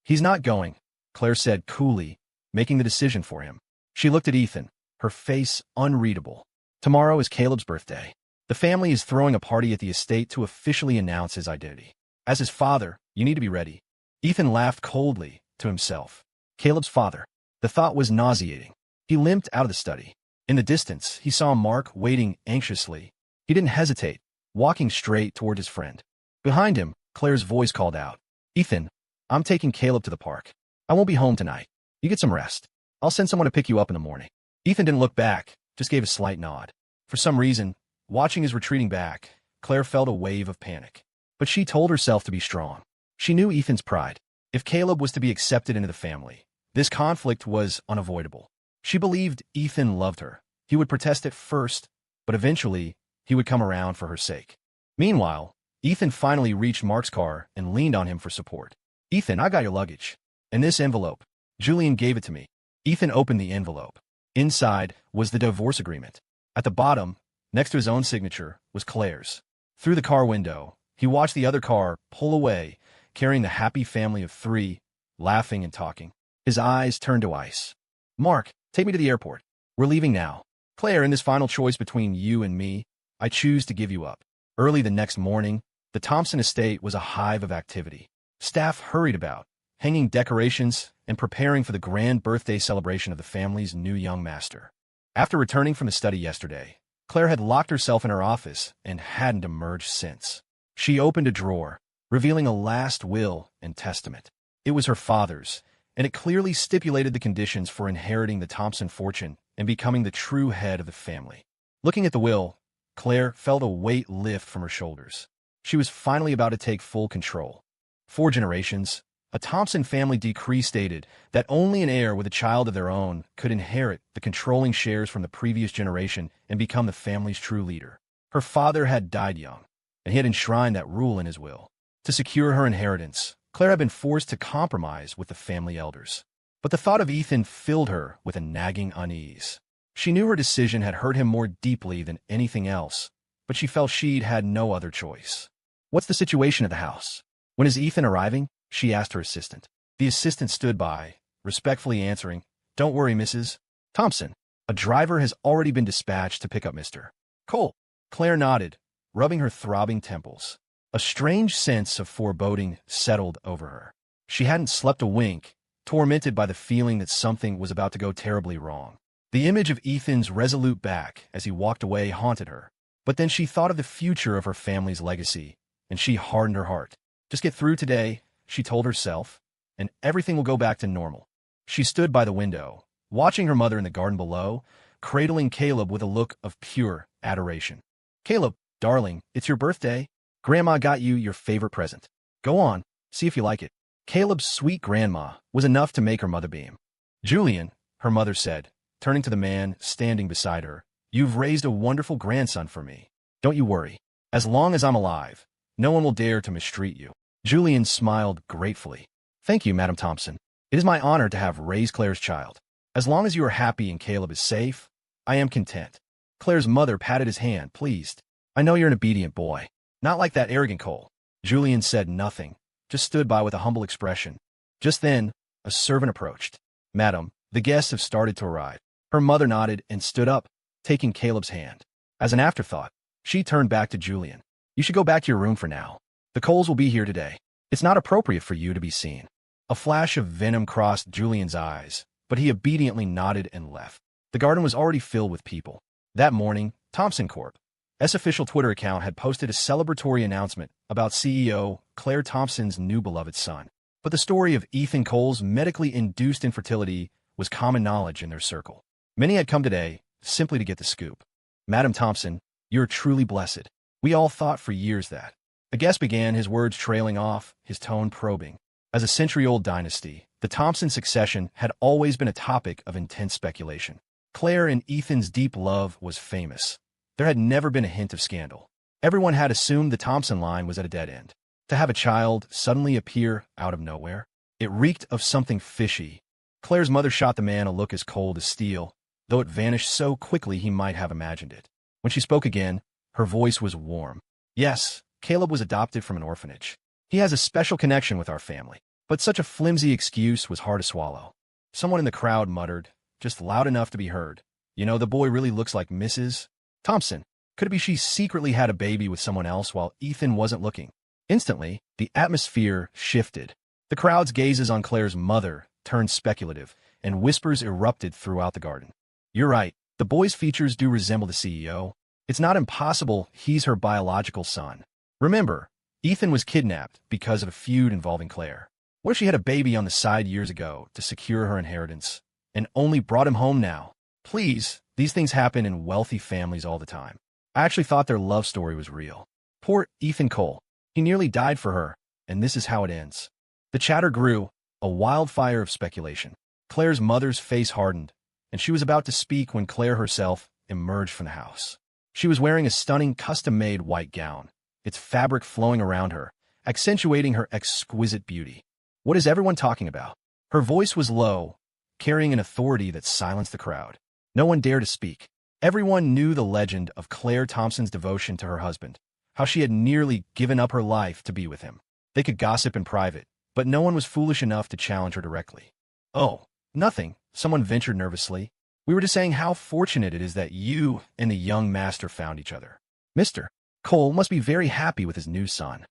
He's not going, Claire said coolly, making the decision for him. She looked at Ethan, her face unreadable. Tomorrow is Caleb's birthday. The family is throwing a party at the estate to officially announce his identity. As his father, you need to be ready. Ethan laughed coldly to himself. Caleb's father. The thought was nauseating. He limped out of the study. In the distance, he saw Mark waiting anxiously. He didn't hesitate, walking straight toward his friend. Behind him, Claire's voice called out, Ethan, I'm taking Caleb to the park. I won't be home tonight. You get some rest. I'll send someone to pick you up in the morning. Ethan didn't look back, just gave a slight nod. For some reason, watching his retreating back, Claire felt a wave of panic. But she told herself to be strong. She knew Ethan's pride. If Caleb was to be accepted into the family, this conflict was unavoidable. She believed Ethan loved her. He would protest at first, but eventually, he would come around for her sake. Meanwhile, Ethan finally reached Mark's car and leaned on him for support. Ethan, I got your luggage. And this envelope. Julian gave it to me. Ethan opened the envelope. Inside was the divorce agreement. At the bottom, next to his own signature, was Claire's. Through the car window, he watched the other car pull away, carrying the happy family of three, laughing and talking. His eyes turned to ice. Mark, take me to the airport. We're leaving now. Claire, in this final choice between you and me, I choose to give you up. Early the next morning, the Thompson estate was a hive of activity. Staff hurried about, hanging decorations and preparing for the grand birthday celebration of the family's new young master. After returning from the study yesterday, Claire had locked herself in her office and hadn't emerged since. She opened a drawer, revealing a last will and testament. It was her father's, and it clearly stipulated the conditions for inheriting the Thompson fortune and becoming the true head of the family. Looking at the will, Claire felt a weight lift from her shoulders. She was finally about to take full control. 4 generations, a Thompson family decree stated that only an heir with a child of their own could inherit the controlling shares from the previous generation and become the family's true leader. Her father had died young, and he had enshrined that rule in his will. To secure her inheritance, Claire had been forced to compromise with the family elders. But the thought of Ethan filled her with a nagging unease. She knew her decision had hurt him more deeply than anything else, but she felt she'd had no other choice. What's the situation at the house? When is Ethan arriving? She asked her assistant. The assistant stood by, respectfully answering, Don't worry, Mrs. Thompson. A driver has already been dispatched to pick up Mr. Cole. Claire nodded, rubbing her throbbing temples. A strange sense of foreboding settled over her. She hadn't slept a wink, tormented by the feeling that something was about to go terribly wrong. The image of Ethan's resolute back as he walked away haunted her. But then she thought of the future of her family's legacy, and she hardened her heart. Just get through today, she told herself, and everything will go back to normal. She stood by the window, watching her mother in the garden below, cradling Caleb with a look of pure adoration. Caleb, darling, it's your birthday. Grandma got you your favorite present. Go on, see if you like it. Caleb's sweet grandma was enough to make her mother beam. Julian, her mother said, turning to the man standing beside her, you've raised a wonderful grandson for me. Don't you worry. As long as I'm alive, no one will dare to mistreat you. Julian smiled gratefully. Thank you, Madam Thompson. It is my honor to have raised Claire's child. As long as you are happy and Caleb is safe, I am content. Claire's mother patted his hand, pleased. I know you're an obedient boy. Not like that arrogant Cole. Julian said nothing, just stood by with a humble expression. Just then, a servant approached. Madam, the guests have started to arrive. Her mother nodded and stood up, taking Caleb's hand. As an afterthought, she turned back to Julian. You should go back to your room for now. The Coles will be here today. It's not appropriate for you to be seen. A flash of venom crossed Julian's eyes, but he obediently nodded and left. The garden was already filled with people. That morning, Thompson Corp's official Twitter account had posted a celebratory announcement about CEO Claire Thompson's new beloved son. But the story of Ethan Cole's medically induced infertility was common knowledge in their circle. Many had come today simply to get the scoop. Madam Thompson, you're truly blessed. We all thought for years that. A guest began, his words trailing off, his tone probing. As a century-old dynasty, the Thompson succession had always been a topic of intense speculation. Claire and Ethan's deep love was famous. There had never been a hint of scandal. Everyone had assumed the Thompson line was at a dead end. To have a child suddenly appear out of nowhere, it reeked of something fishy. Claire's mother shot the man a look as cold as steel, though it vanished so quickly he might have imagined it. When she spoke again, her voice was warm. Yes, Caleb was adopted from an orphanage. He has a special connection with our family. But such a flimsy excuse was hard to swallow. Someone in the crowd muttered, just loud enough to be heard, "You know, the boy really looks like Mrs. Thompson. Could it be she secretly had a baby with someone else while Ethan wasn't looking?" Instantly, the atmosphere shifted. The crowd's gazes on Claire's mother turned speculative, and whispers erupted throughout the garden. "You're right. The boy's features do resemble the CEO. It's not impossible he's her biological son. Remember, Ethan was kidnapped because of a feud involving Claire. What if she had a baby on the side years ago to secure her inheritance, and only brought him home now? Please, these things happen in wealthy families all the time. I actually thought their love story was real. Poor Ethan Cole. He nearly died for her, and this is how it ends." The chatter grew, a wildfire of speculation. Claire's mother's face hardened, and she was about to speak when Claire herself emerged from the house. She was wearing a stunning custom-made white gown, its fabric flowing around her, accentuating her exquisite beauty. "What is everyone talking about?" Her voice was low, carrying an authority that silenced the crowd. No one dared to speak. Everyone knew the legend of Claire Thompson's devotion to her husband, how she had nearly given up her life to be with him. They could gossip in private, but no one was foolish enough to challenge her directly. "Oh, nothing," someone ventured nervously. "We were just saying how fortunate it is that you and the young master found each other. Mr. Cole must be very happy with his new son."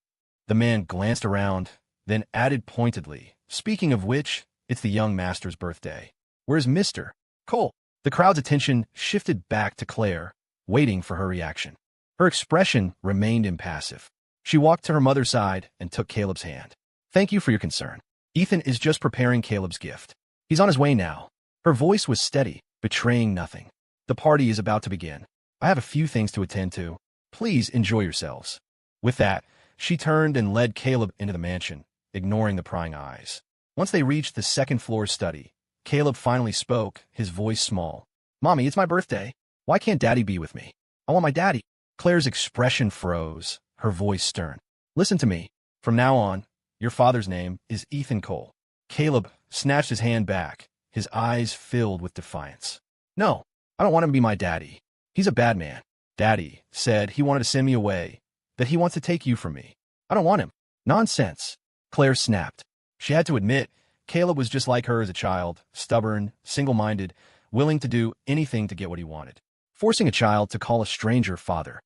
The man glanced around, then added pointedly, "Speaking of which, it's the young master's birthday. Where's Mr. Cole?" The crowd's attention shifted back to Claire, waiting for her reaction. Her expression remained impassive. She walked to her mother's side and took Caleb's hand. "Thank you for your concern. Ethan is just preparing Caleb's gift. He's on his way now." Her voice was steady, betraying nothing. "The party is about to begin. I have a few things to attend to. Please enjoy yourselves." With that, she turned and led Caleb into the mansion, ignoring the prying eyes. Once they reached the second-floor study, Caleb finally spoke, his voice small. "Mommy, it's my birthday. Why can't Daddy be with me? I want my daddy." Claire's expression froze, her voice stern. "Listen to me. From now on, your father's name is Ethan Cole." Caleb snatched his hand back, his eyes filled with defiance. "No, I don't want him to be my daddy. He's a bad man. Daddy said he wanted to send me away, that he wants to take you from me. I don't want him." "Nonsense," Claire snapped. She had to admit, Caleb was just like her as a child, stubborn, single-minded, willing to do anything to get what he wanted. Forcing a child to call a stranger father.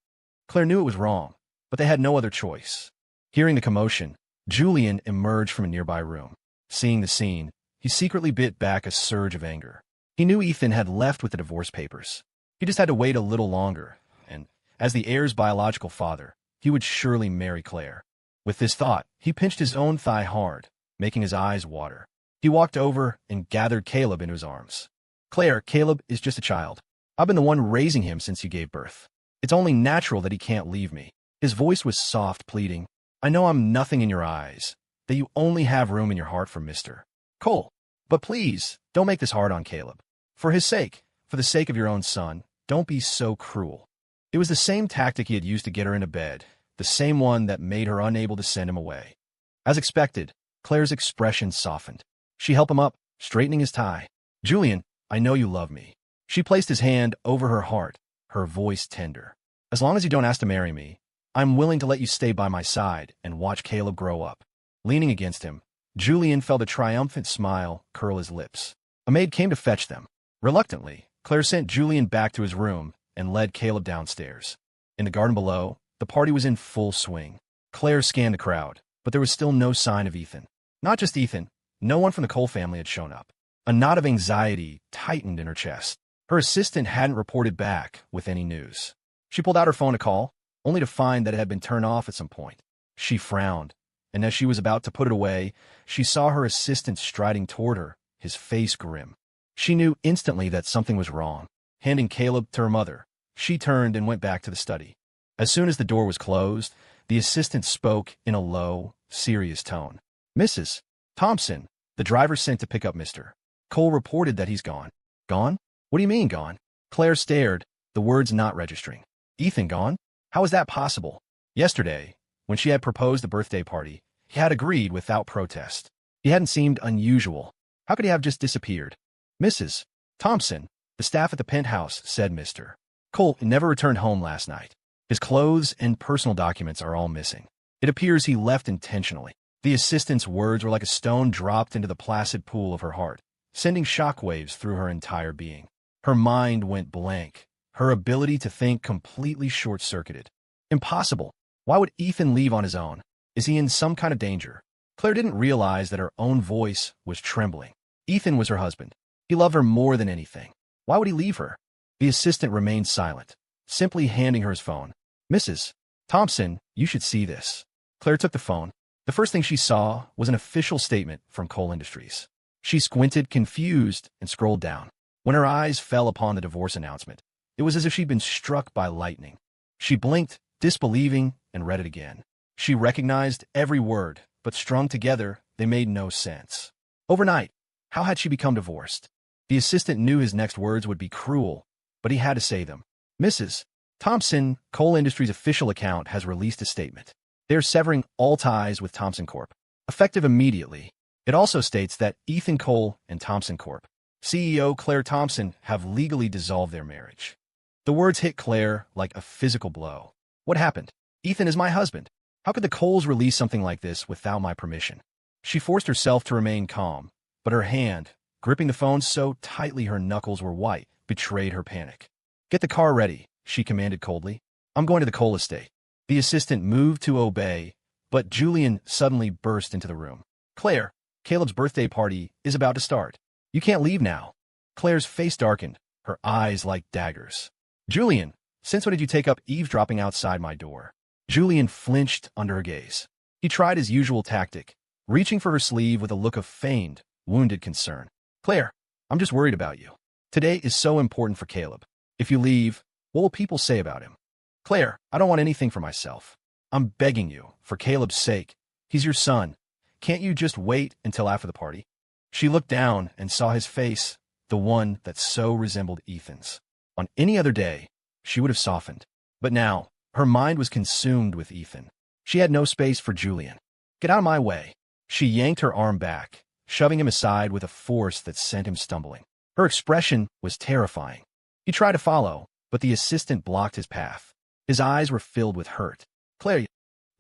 Claire knew it was wrong, but they had no other choice. Hearing the commotion, Julian emerged from a nearby room. Seeing the scene, he secretly bit back a surge of anger. He knew Ethan had left with the divorce papers. He just had to wait a little longer, and, as the heir's biological father, he would surely marry Claire. With this thought, he pinched his own thigh hard, making his eyes water. He walked over and gathered Caleb into his arms. "Claire, Caleb is just a child. I've been the one raising him since you gave birth. It's only natural that he can't leave me." His voice was soft, pleading. "I know I'm nothing in your eyes, that you only have room in your heart for Mr. Cole. But please, don't make this hard on Caleb. For his sake, for the sake of your own son, don't be so cruel." It was the same tactic he had used to get her into bed, the same one that made her unable to send him away. As expected, Claire's expression softened. She helped him up, straightening his tie. "Julian, I know you love me." She placed his hand over her heart, her voice tender. "As long as you don't ask to marry me, I'm willing to let you stay by my side and watch Caleb grow up." Leaning against him, Julian felt a triumphant smile curl his lips. A maid came to fetch them. Reluctantly, Claire sent Julian back to his room and led Caleb downstairs. In the garden below, the party was in full swing. Claire scanned the crowd, but there was still no sign of Ethan. Not just Ethan, no one from the Cole family had shown up. A knot of anxiety tightened in her chest. Her assistant hadn't reported back with any news. She pulled out her phone to call, only to find that it had been turned off at some point. She frowned, and as she was about to put it away, she saw her assistant striding toward her, his face grim. She knew instantly that something was wrong. Handing Caleb to her mother, she turned and went back to the study. As soon as the door was closed, the assistant spoke in a low, serious tone. "Mrs. Thompson, the driver sent to pick up Mr. Cole reported that he's gone." "Gone? What do you mean, gone?" Claire stared, the words not registering. "Ethan gone? How is that possible?" Yesterday, when she had proposed the birthday party, he had agreed without protest. He hadn't seemed unusual. How could he have just disappeared? "Mrs. Thompson, the staff at the penthouse said Mr. Cole never returned home last night. His clothes and personal documents are all missing. It appears he left intentionally." The assistant's words were like a stone dropped into the placid pool of her heart, sending shockwaves through her entire being. Her mind went blank, her ability to think completely short-circuited. Impossible. Why would Ethan leave on his own? Is he in some kind of danger? Claire didn't realize that her own voice was trembling. Ethan was her husband. He loved her more than anything. Why would he leave her? The assistant remained silent, simply handing her his phone. "Mrs. Thompson, you should see this." Claire took the phone. The first thing she saw was an official statement from Cole Industries. She squinted, confused, and scrolled down. When her eyes fell upon the divorce announcement, it was as if she'd been struck by lightning. She blinked, disbelieving, and read it again. She recognized every word, but strung together, they made no sense. Overnight, how had she become divorced? The assistant knew his next words would be cruel, but he had to say them. "Mrs. Thompson, Cole Industries' official account has released a statement. They are severing all ties with Thompson Corp. Effective immediately. It also states that Ethan Cole and Thompson Corp. CEO Claire Thompson have legally dissolved their marriage." The words hit Claire like a physical blow. What happened? Ethan is my husband. How could the Coles release something like this without my permission? She forced herself to remain calm, but her hand, gripping the phone so tightly her knuckles were white, betrayed her panic. "Get the car ready," she commanded coldly. "I'm going to the Cole estate." The assistant moved to obey, but Julian suddenly burst into the room. "Claire, Caleb's birthday party is about to start. You can't leave now." Claire's face darkened, her eyes like daggers. "Julian, since when did you take up eavesdropping outside my door?" Julian flinched under her gaze. He tried his usual tactic, reaching for her sleeve with a look of feigned, wounded concern. "Claire, I'm just worried about you. Today is so important for Caleb. If you leave, what will people say about him?" "Claire, I don't want anything for myself. I'm begging you, for Caleb's sake. He's your son. Can't you just wait until after the party?" She looked down and saw his face, the one that so resembled Ethan's. On any other day, she would have softened. But now, her mind was consumed with Ethan. She had no space for Julian. "Get out of my way." She yanked her arm back, shoving him aside with a force that sent him stumbling. Her expression was terrifying. He tried to follow, but the assistant blocked his path. His eyes were filled with hurt. "Claire..."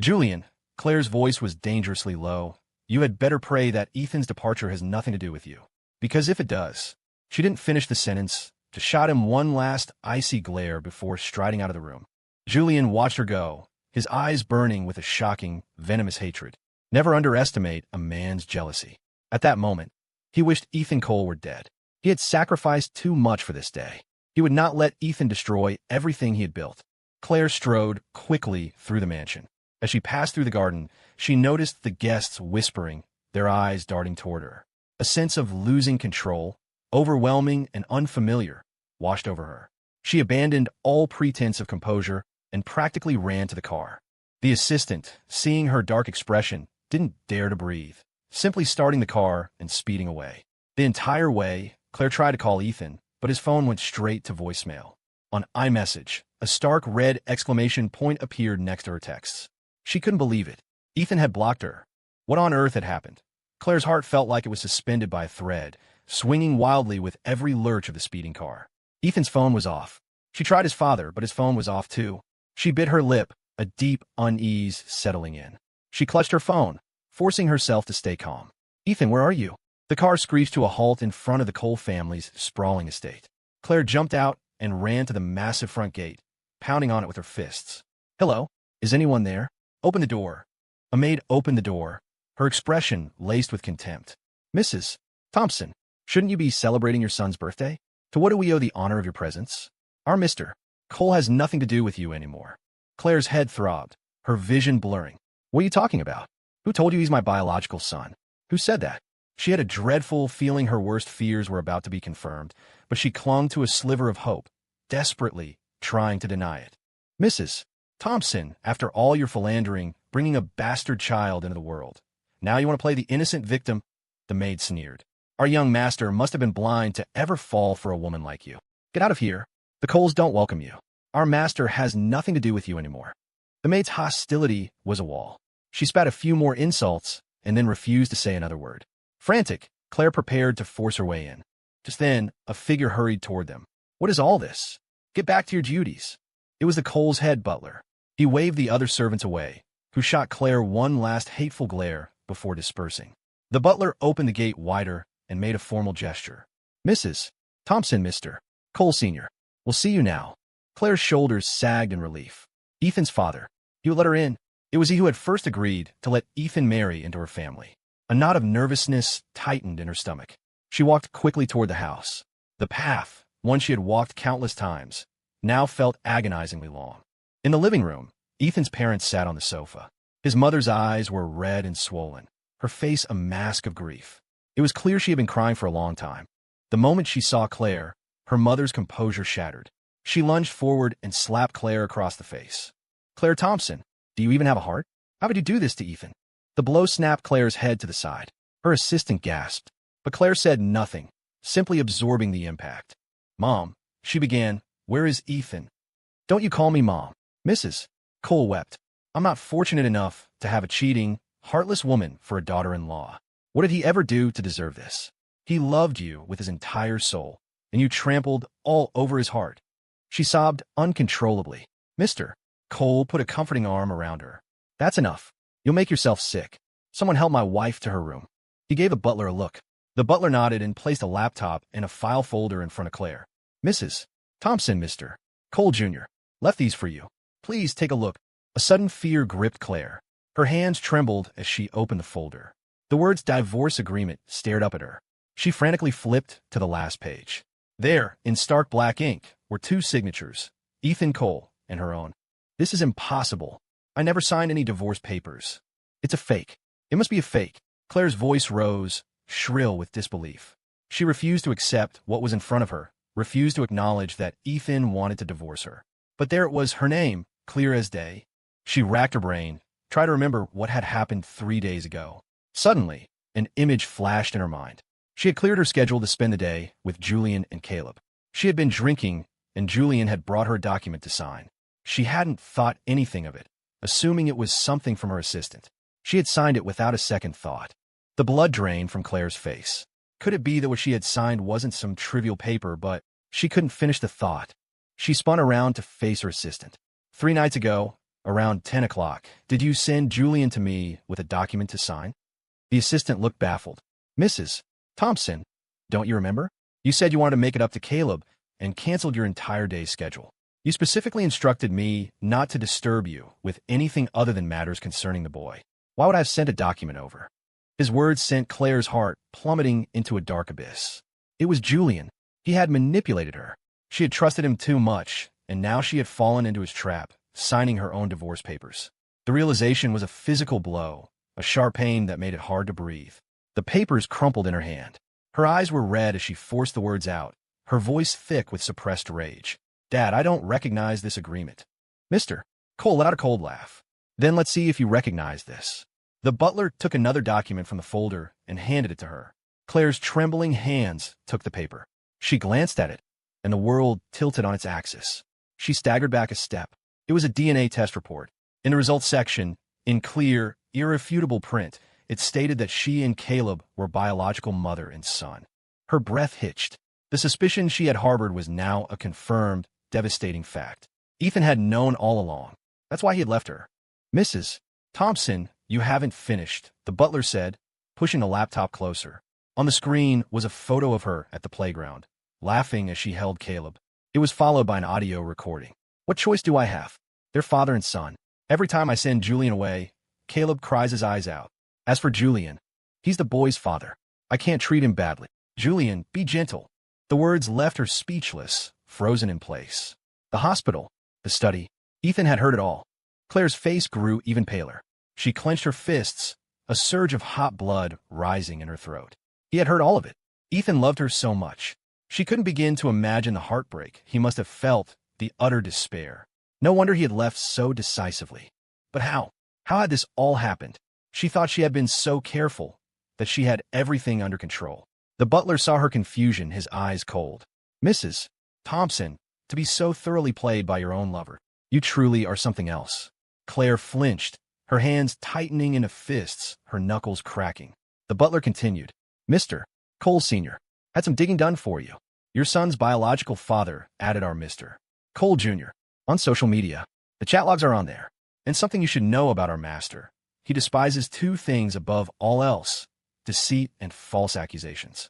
"Julian," Claire's voice was dangerously low, "you had better pray that Ethan's departure has nothing to do with you. Because if it does..." She didn't finish the sentence, just shot him one last icy glare before striding out of the room. Julian watched her go, his eyes burning with a shocking, venomous hatred. Never underestimate a man's jealousy. At that moment, he wished Ethan Cole were dead. He had sacrificed too much for this day. He would not let Ethan destroy everything he had built. Claire strode quickly through the mansion. As she passed through the garden, she noticed the guests whispering, their eyes darting toward her. A sense of losing control, overwhelming and unfamiliar, washed over her. She abandoned all pretense of composure and practically ran to the car. The assistant, seeing her dark expression, didn't dare to breathe, simply starting the car and speeding away. The entire way, Claire tried to call Ethan, but his phone went straight to voicemail. On iMessage, a stark red exclamation point appeared next to her texts. She couldn't believe it. Ethan had blocked her. What on earth had happened? Claire's heart felt like it was suspended by a thread, swinging wildly with every lurch of the speeding car. Ethan's phone was off. She tried his father, but his phone was off too. She bit her lip, a deep unease settling in. She clutched her phone, forcing herself to stay calm. "Ethan, where are you?" The car screeched to a halt in front of the Cole family's sprawling estate. Claire jumped out and ran to the massive front gate, pounding on it with her fists. "Hello? Is anyone there? Open the door." A maid opened the door, her expression laced with contempt. "Mrs. Thompson, shouldn't you be celebrating your son's birthday?" To what do we owe the honor of your presence? Our Mr. Cole has nothing to do with you anymore. Claire's head throbbed, her vision blurring. What are you talking about? Who told you he's my biological son? Who said that? She had a dreadful feeling her worst fears were about to be confirmed, but she clung to a sliver of hope, desperately trying to deny it. Mrs. Thompson, after all your philandering, bringing a bastard child into the world. Now you want to play the innocent victim? The maid sneered. Our young master must have been blind to ever fall for a woman like you. Get out of here. The Coles don't welcome you. Our master has nothing to do with you anymore. The maid's hostility was a wall. She spat a few more insults and then refused to say another word. Frantic, Claire prepared to force her way in. Just then, a figure hurried toward them. What is all this? Get back to your duties. It was the Coles' head butler. He waved the other servants away, who shot Claire one last hateful glare before dispersing. The butler opened the gate wider and made a formal gesture. Mrs. Thompson, Mr. Cole Sr. We'll see you now. Claire's shoulders sagged in relief. Ethan's father. He would let her in. It was he who had first agreed to let Ethan marry into her family. A knot of nervousness tightened in her stomach. She walked quickly toward the house. The path, one she had walked countless times, now felt agonizingly long. In the living room, Ethan's parents sat on the sofa. His mother's eyes were red and swollen, her face a mask of grief. It was clear she had been crying for a long time. The moment she saw Claire, her mother's composure shattered. She lunged forward and slapped Claire across the face. Claire Thompson, do you even have a heart? How would you do this to Ethan? The blow snapped Claire's head to the side. Her assistant gasped, but Claire said nothing, simply absorbing the impact. Mom, she began, where is Ethan? Don't you call me Mom. Mrs. Cole wept. I'm not fortunate enough to have a cheating, heartless woman for a daughter-in-law. What did he ever do to deserve this? He loved you with his entire soul, and you trampled all over his heart. She sobbed uncontrollably. Mr. Cole put a comforting arm around her. That's enough. You'll make yourself sick. Someone help my wife to her room. He gave the butler a look. The butler nodded and placed a laptop and a file folder in front of Claire. Mrs. Thompson, Mr. Cole Jr. left these for you. Please take a look. A sudden fear gripped Claire. Her hands trembled as she opened the folder. The words divorce agreement stared up at her. She frantically flipped to the last page. There, in stark black ink, were two signatures, Ethan Cole and her own. This is impossible. I never signed any divorce papers. It's a fake. It must be a fake. Claire's voice rose, shrill with disbelief. She refused to accept what was in front of her, refused to acknowledge that Ethan wanted to divorce her. But there it was, her name, clear as day. She racked her brain, tried to remember what had happened 3 days ago. Suddenly, an image flashed in her mind. She had cleared her schedule to spend the day with Julian and Caleb. She had been drinking, and Julian had brought her a document to sign. She hadn't thought anything of it, assuming it was something from her assistant. She had signed it without a second thought. The blood drained from Claire's face. Could it be that what she had signed wasn't some trivial paper, but she couldn't finish the thought. She spun around to face her assistant. 3 nights ago, around 10 o'clock, did you send Julian to me with a document to sign? The assistant looked baffled. Mrs. Thompson, don't you remember? You said you wanted to make it up to Caleb and canceled your entire day's schedule. You specifically instructed me not to disturb you with anything other than matters concerning the boy. Why would I have sent a document over? His words sent Claire's heart plummeting into a dark abyss. It was Julian. He had manipulated her. She had trusted him too much, and now she had fallen into his trap, signing her own divorce papers. The realization was a physical blow, a sharp pain that made it hard to breathe. The papers crumpled in her hand. Her eyes were red as she forced the words out, her voice thick with suppressed rage. Dad, I don't recognize this agreement. Mr. Cole let out a cold laugh. Then let's see if you recognize this. The butler took another document from the folder and handed it to her. Claire's trembling hands took the paper. She glanced at it, and the world tilted on its axis. She staggered back a step. It was a DNA test report. In the results section, in clear, irrefutable print, it stated that she and Caleb were biological mother and son. Her breath hitched. The suspicion she had harbored was now a confirmed, devastating fact. Ethan had known all along. That's why he had left her. Mrs. Thompson, you haven't finished, the butler said, pushing the laptop closer. On the screen was a photo of her at the playground, laughing as she held Caleb. It was followed by an audio recording. What choice do I have? They're father and son. Every time I send Julian away, Caleb cries his eyes out. As for Julian, he's the boy's father. I can't treat him badly. Julian, be gentle. The words left her speechless, frozen in place. The hospital, the study. Ethan had heard it all. Claire's face grew even paler. She clenched her fists, a surge of hot blood rising in her throat. He had heard all of it. Ethan loved her so much. She couldn't begin to imagine the heartbreak he must have felt, the utter despair. No wonder he had left so decisively. But how? How had this all happened? She thought she had been so careful, that she had everything under control. The butler saw her confusion, his eyes cold. Mrs. Thompson, to be so thoroughly played by your own lover. You truly are something else. Claire flinched, her hands tightening into fists, her knuckles cracking. The butler continued. Mr. Cole Sr. had some digging done for you. Your son's biological father, added our Mr. Cole Jr. On social media. The chat logs are on there. And something you should know about our master. He despises two things above all else, deceit and false accusations.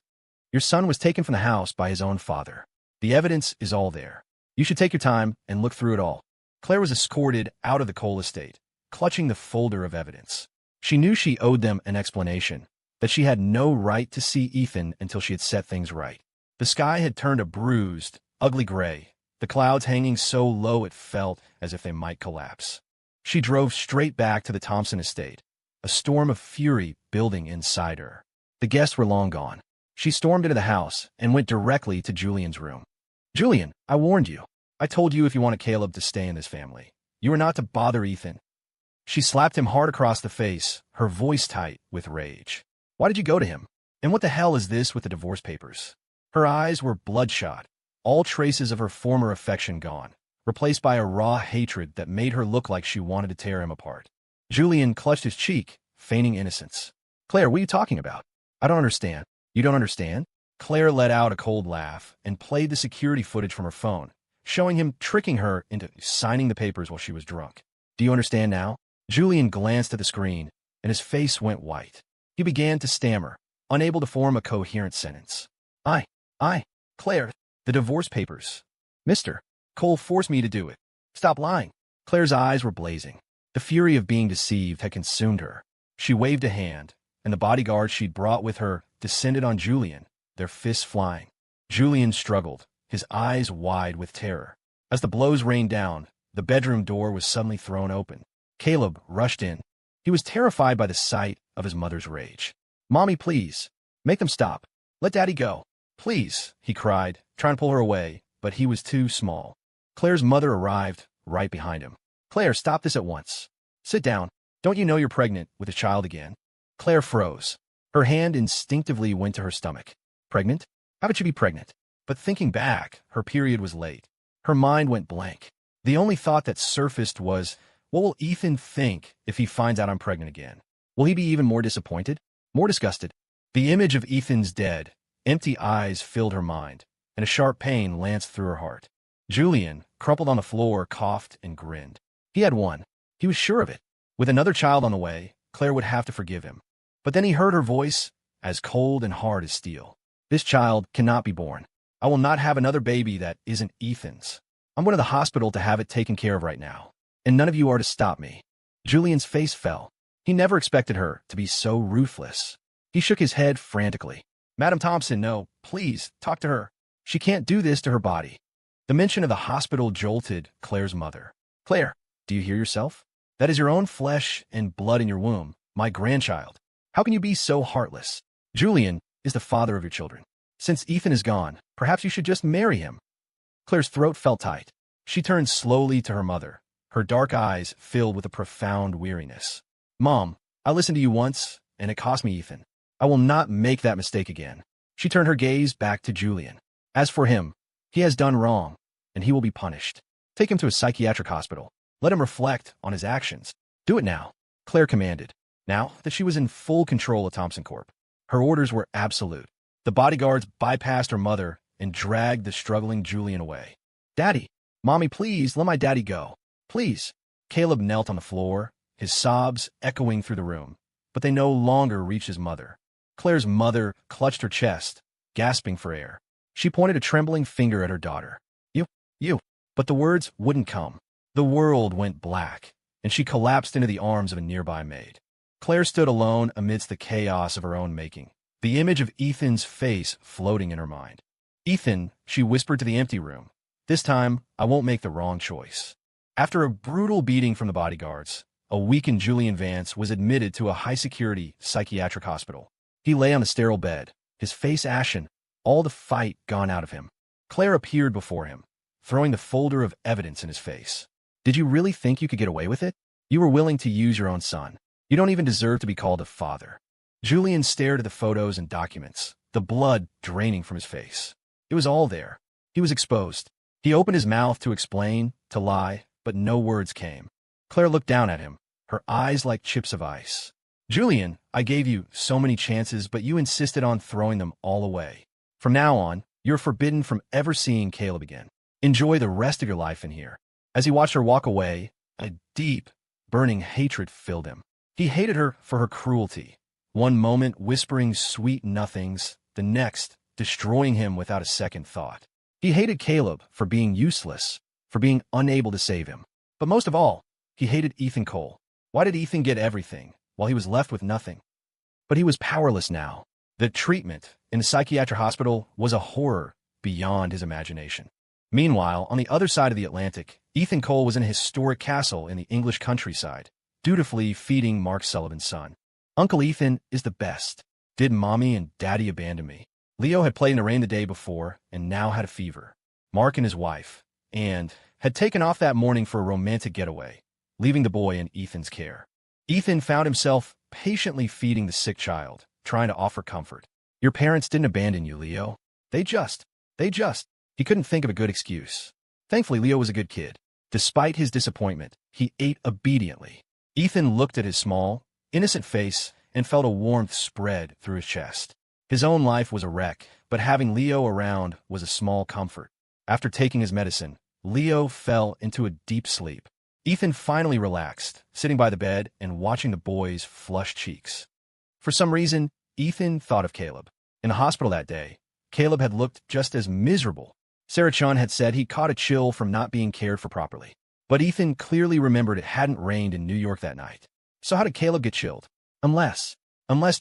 Your son was taken from the house by his own father. The evidence is all there. You should take your time and look through it all. Claire was escorted out of the Cole estate, clutching the folder of evidence. She knew she owed them an explanation, that she had no right to see Ethan until she had set things right. The sky had turned a bruised, ugly gray, the clouds hanging so low it felt as if they might collapse. She drove straight back to the Thompson estate, a storm of fury building inside her. The guests were long gone. She stormed into the house and went directly to Julian's room. Julian, I warned you. I told you if you wanted Caleb to stay in this family, you were not to bother Ethan. She slapped him hard across the face, her voice tight with rage. Why did you go to him? And what the hell is this with the divorce papers? Her eyes were bloodshot, all traces of her former affection gone, replaced by a raw hatred that made her look like she wanted to tear him apart. Julian clutched his cheek, feigning innocence. Claire, what are you talking about? I don't understand. You don't understand? Claire let out a cold laugh and played the security footage from her phone, showing him tricking her into signing the papers while she was drunk. Do you understand now? Julian glanced at the screen, and his face went white. He began to stammer, unable to form a coherent sentence. Claire, the divorce papers. Mr. Cole forced me to do it. Stop lying. Claire's eyes were blazing. The fury of being deceived had consumed her. She waved a hand, and the bodyguard she'd brought with her descended on Julian, their fists flying. Julian struggled, his eyes wide with terror. As the blows rained down, the bedroom door was suddenly thrown open. Caleb rushed in. He was terrified by the sight of his mother's rage. Mommy, please. Make them stop. Let Daddy go. Please, he cried, trying to pull her away, but he was too small. Claire's mother arrived, right behind him. Claire, stop this at once. Sit down. Don't you know you're pregnant with a child again? Claire froze. Her hand instinctively went to her stomach. Pregnant? How could she be pregnant? But thinking back, her period was late. Her mind went blank. The only thought that surfaced was, what will Ethan think if he finds out I'm pregnant again? Will he be even more disappointed? More disgusted? The image of Ethan's dead, empty eyes filled her mind, and a sharp pain lanced through her heart. Julian, crumpled on the floor, coughed and grinned. He had won. He was sure of it. With another child on the way, Claire would have to forgive him. But then he heard her voice, as cold and hard as steel. This child cannot be born. I will not have another baby that isn't Ethan's. I'm going to the hospital to have it taken care of right now. And none of you are to stop me. Julian's face fell. He never expected her to be so ruthless. He shook his head frantically. Madam Thompson, no, please, talk to her. She can't do this to her body. The mention of the hospital jolted Claire's mother. Claire, do you hear yourself? That is your own flesh and blood in your womb, my grandchild. How can you be so heartless? Julian is the father of your children. Since Ethan is gone, perhaps you should just marry him. Claire's throat felt tight. She turned slowly to her mother, her dark eyes filled with a profound weariness. Mom, I listened to you once, and it cost me Ethan. I will not make that mistake again. She turned her gaze back to Julian. As for him, he has done wrong, and he will be punished. Take him to a psychiatric hospital. Let him reflect on his actions. Do it now, Claire commanded, now that she was in full control of Thompson Corp. Her orders were absolute. The bodyguards bypassed her mother and dragged the struggling Julian away. Daddy, Mommy, please, let my daddy go. Please. Caleb knelt on the floor, his sobs echoing through the room, but they no longer reached his mother. Claire's mother clutched her chest, gasping for air. She pointed a trembling finger at her daughter. You. But the words wouldn't come. The world went black, and she collapsed into the arms of a nearby maid. Claire stood alone amidst the chaos of her own making, the image of Ethan's face floating in her mind. Ethan, she whispered to the empty room. This time, I won't make the wrong choice. After a brutal beating from the bodyguards, a weakened Julian Vance was admitted to a high-security psychiatric hospital. He lay on the sterile bed, his face ashen, all the fight gone out of him. Claire appeared before him, throwing the folder of evidence in his face. Did you really think you could get away with it? You were willing to use your own son. You don't even deserve to be called a father. Julian stared at the photos and documents, the blood draining from his face. It was all there. He was exposed. He opened his mouth to explain, to lie, but no words came. Claire looked down at him, her eyes like chips of ice. Julian, I gave you so many chances, but you insisted on throwing them all away. From now on, you're forbidden from ever seeing Caleb again. Enjoy the rest of your life in here. As he watched her walk away, a deep, burning hatred filled him. He hated her for her cruelty. One moment whispering sweet nothings, the next destroying him without a second thought. He hated Caleb for being useless, for being unable to save him. But most of all, he hated Ethan Cole. Why did Ethan get everything, while he was left with nothing? But he was powerless now. The treatment in the psychiatric hospital was a horror beyond his imagination. Meanwhile, on the other side of the Atlantic, Ethan Cole was in a historic castle in the English countryside, dutifully feeding Mark Sullivan's son. Uncle Ethan is the best. Did Mommy and Daddy abandon me? Leo had played in the rain the day before and now had a fever. Mark and his wife, and had taken off that morning for a romantic getaway, leaving the boy in Ethan's care. Ethan found himself patiently feeding the sick child, trying to offer comfort. Your parents didn't abandon you, Leo. They just. He couldn't think of a good excuse. Thankfully, Leo was a good kid. Despite his disappointment, he ate obediently. Ethan looked at his small, innocent face and felt a warmth spread through his chest. His own life was a wreck, but having Leo around was a small comfort. After taking his medicine, Leo fell into a deep sleep. Ethan finally relaxed, sitting by the bed and watching the boy's flushed cheeks. For some reason, Ethan thought of Caleb. In the hospital that day, Caleb had looked just as miserable. Sarah Chun had said he caught a chill from not being cared for properly. But Ethan clearly remembered it hadn't rained in New York that night. So how did Caleb get chilled? Unless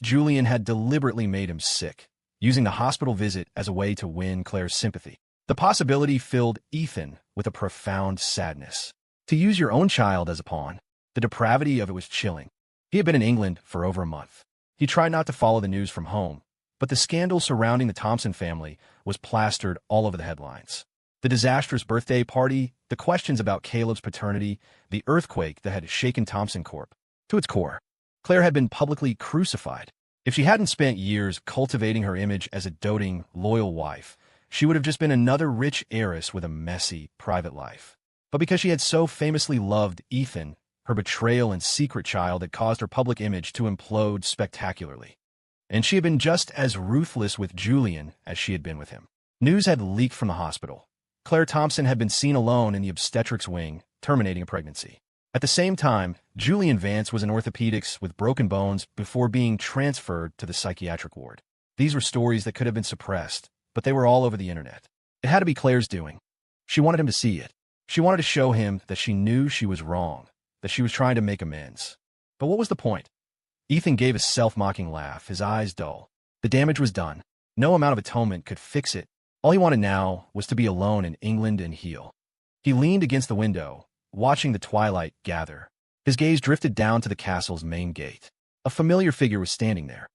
Julian had deliberately made him sick, using the hospital visit as a way to win Claire's sympathy. The possibility filled Ethan with a profound sadness. To use your own child as a pawn, the depravity of it was chilling. He had been in England for over a month. He tried not to follow the news from home, but the scandal surrounding the Thompson family was plastered all over the headlines. The disastrous birthday party, the questions about Caleb's paternity, the earthquake that had shaken Thompson Corp. to its core. Claire had been publicly crucified. If she hadn't spent years cultivating her image as a doting, loyal wife, she would have just been another rich heiress with a messy, private life. But because she had so famously loved Ethan, her betrayal and secret child had caused her public image to implode spectacularly. And she had been just as ruthless with Julian as she had been with him. News had leaked from the hospital. Claire Thompson had been seen alone in the obstetrics wing, terminating a pregnancy. At the same time, Julian Vance was in orthopedics with broken bones before being transferred to the psychiatric ward. These were stories that could have been suppressed, but they were all over the internet. It had to be Claire's doing. She wanted him to see it. She wanted to show him that she knew she was wrong, that she was trying to make amends. But what was the point? Ethan gave a self-mocking laugh, his eyes dull. The damage was done. No amount of atonement could fix it. All he wanted now was to be alone in England and heal. He leaned against the window, watching the twilight gather. His gaze drifted down to the castle's main gate. A familiar figure was standing there.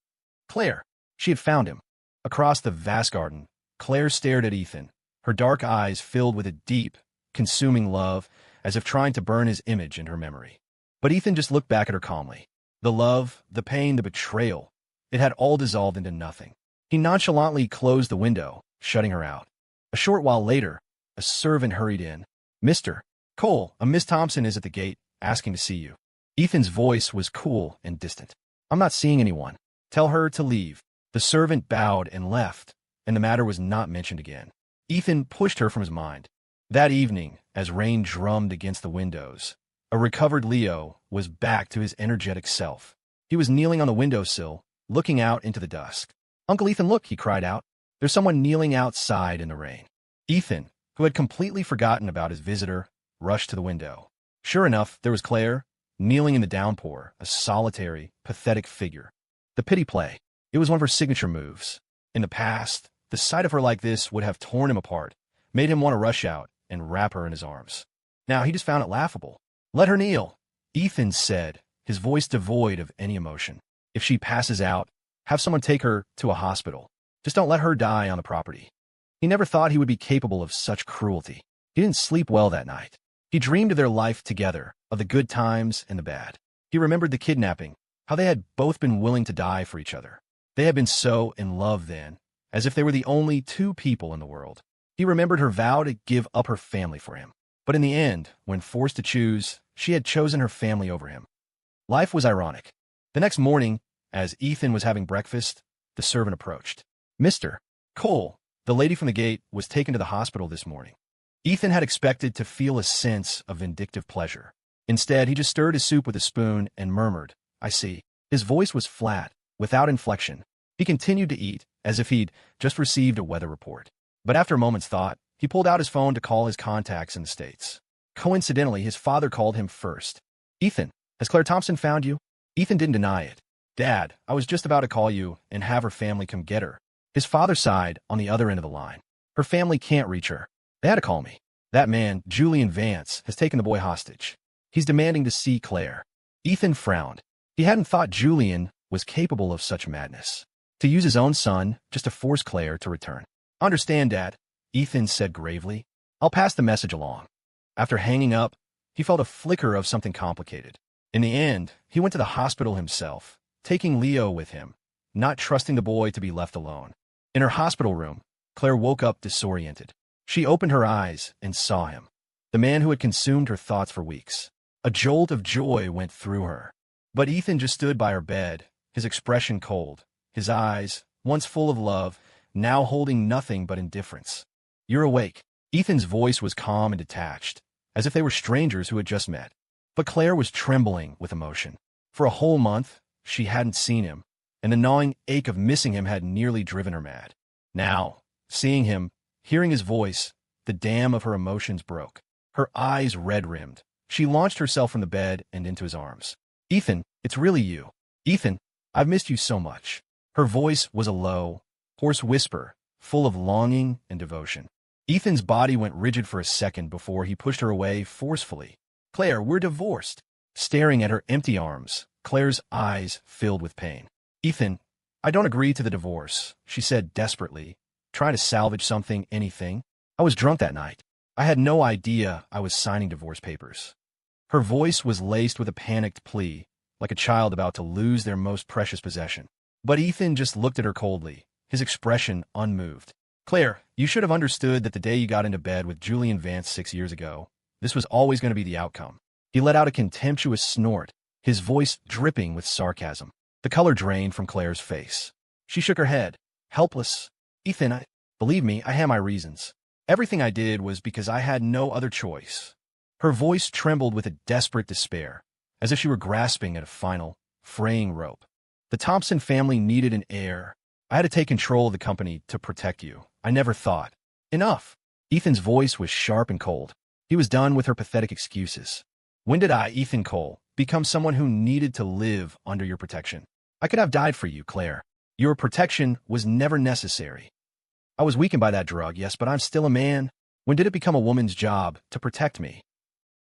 Claire. She had found him. Across the vast garden, Claire stared at Ethan, her dark eyes filled with a deep, consuming love, as if trying to burn his image in her memory. But Ethan just looked back at her calmly. The love, the pain, the betrayal, it had all dissolved into nothing. He nonchalantly closed the window, shutting her out. A short while later, a servant hurried in. Mr. Cole, a Miss Thompson is at the gate, asking to see you. Ethan's voice was cool and distant. I'm not seeing anyone. Tell her to leave. The servant bowed and left, and the matter was not mentioned again. Ethan pushed her from his mind. That evening, as rain drummed against the windows, a recovered Leo was back to his energetic self. He was kneeling on the windowsill, looking out into the dusk. Uncle Ethan, look, he cried out. There's someone kneeling outside in the rain. Ethan, who had completely forgotten about his visitor, rushed to the window. Sure enough, there was Claire, kneeling in the downpour, a solitary, pathetic figure. The pity play. It was one of her signature moves. In the past, The sight of her like this would have torn him apart, made him want to rush out and wrap her in his arms. Now he just found it laughable. "Let her kneel," Ethan said, his voice devoid of any emotion. "If she passes out, have someone take her to a hospital. Just don't let her die on the property." He never thought he would be capable of such cruelty. He didn't sleep well that night. He dreamed of their life together, of the good times and the bad. He remembered the kidnapping, how they had both been willing to die for each other. They had been so in love then, as if they were the only two people in the world. He remembered her vow to give up her family for him. But in the end, when forced to choose, she had chosen her family over him. Life was ironic. The next morning, as Ethan was having breakfast, the servant approached. "Mr. Cole, the lady from the gate, was taken to the hospital this morning." Ethan had expected to feel a sense of vindictive pleasure. Instead, he just stirred his soup with a spoon and murmured, "I see." His voice was flat, without inflection. He continued to eat, as if he'd just received a weather report. But after a moment's thought, he pulled out his phone to call his contacts in the States. Coincidentally, his father called him first. "Ethan, has Claire Thompson found you?" Ethan didn't deny it. "Dad, I was just about to call you and have her family come get her." His father sighed on the other end of the line. "Her family can't reach her. They had to call me. That man, Julian Vance, has taken the boy hostage. He's demanding to see Claire." Ethan frowned. He hadn't thought Julian was capable of such madness. To use his own son just to force Claire to return. "Understand, Dad," Ethan said gravely. "I'll pass the message along." After hanging up, he felt a flicker of something complicated. In the end, he went to the hospital himself, taking Leo with him, not trusting the boy to be left alone. In her hospital room, Claire woke up disoriented. She opened her eyes and saw him, the man who had consumed her thoughts for weeks. A jolt of joy went through her. But Ethan just stood by her bed, his expression cold, his eyes, once full of love, now holding nothing but indifference. "You're awake." Ethan's voice was calm and detached, as if they were strangers who had just met. But Claire was trembling with emotion. For a whole month, she hadn't seen him, and the gnawing ache of missing him had nearly driven her mad. Now, seeing him, hearing his voice, the dam of her emotions broke. Her eyes red-rimmed. She launched herself from the bed and into his arms. "Ethan, it's really you. Ethan, I've missed you so much." Her voice was a low, hoarse whisper, full of longing and devotion. Ethan's body went rigid for a second before he pushed her away forcefully. "Claire, we're divorced." Staring at her empty arms, Claire's eyes filled with pain. "Ethan, I don't agree to the divorce," she said desperately, trying to salvage something, anything. "I was drunk that night. I had no idea I was signing divorce papers." Her voice was laced with a panicked plea, like a child about to lose their most precious possession. But Ethan just looked at her coldly, his expression unmoved. "Claire, you should have understood that the day you got into bed with Julian Vance 6 years ago, this was always going to be the outcome." He let out a contemptuous snort, his voice dripping with sarcasm. The color drained from Claire's face. She shook her head, helpless. "Ethan, believe me, I have my reasons. Everything I did was because I had no other choice." Her voice trembled with a desperate despair, as if she were grasping at a final, fraying rope. "The Thompson family needed an heir. I had to take control of the company to protect you. I never thought." "Enough." Ethan's voice was sharp and cold. He was done with her pathetic excuses. "When did I, Ethan Cole, become someone who needed to live under your protection? I could have died for you, Claire. Your protection was never necessary. I was weakened by that drug, yes, but I'm still a man. When did it become a woman's job to protect me?"